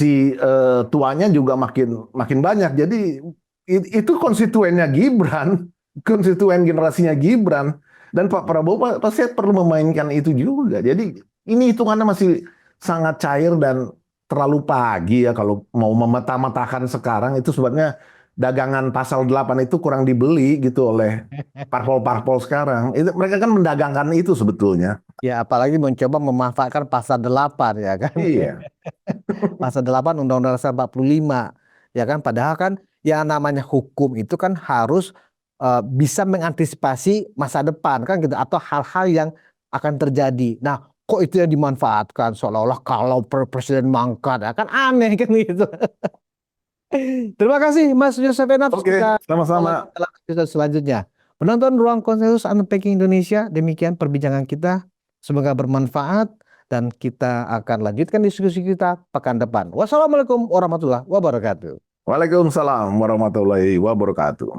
Speaker 1: tuanya juga makin banyak. Jadi itu konstituennya Gibran, konstituen generasinya Gibran, dan Pak Prabowo pasti perlu memainkan itu juga. Jadi ini hitungannya masih sangat cair dan terlalu pagi ya kalau mau memeta-metakan sekarang. Itu sebabnya dagangan pasal 8 itu kurang dibeli gitu oleh parpol-parpol sekarang. Mereka kan mendagangkan itu sebetulnya.
Speaker 2: Ya apalagi mencoba memanfaatkan pasal 8 ya kan.
Speaker 1: Iya.
Speaker 2: Pasal 8 Undang-Undang Dasar 45 ya kan, padahal kan yang namanya hukum itu kan harus bisa mengantisipasi masa depan kan gitu, atau hal-hal yang akan terjadi. Nah, kok itu yang dimanfaatkan seolah-olah kalau presiden mangkat ya kan, aneh kan gitu. Terima kasih Mas Joseph Wenas.
Speaker 1: Oke, sama-sama.
Speaker 2: Dalam episode selanjutnya. Penonton Ruang Konsensus Unpacking Indonesia, demikian perbincangan kita. Semoga bermanfaat dan kita akan lanjutkan diskusi kita pekan depan. Wassalamualaikum warahmatullahi wabarakatuh.
Speaker 1: Waalaikumsalam warahmatullahi wabarakatuh.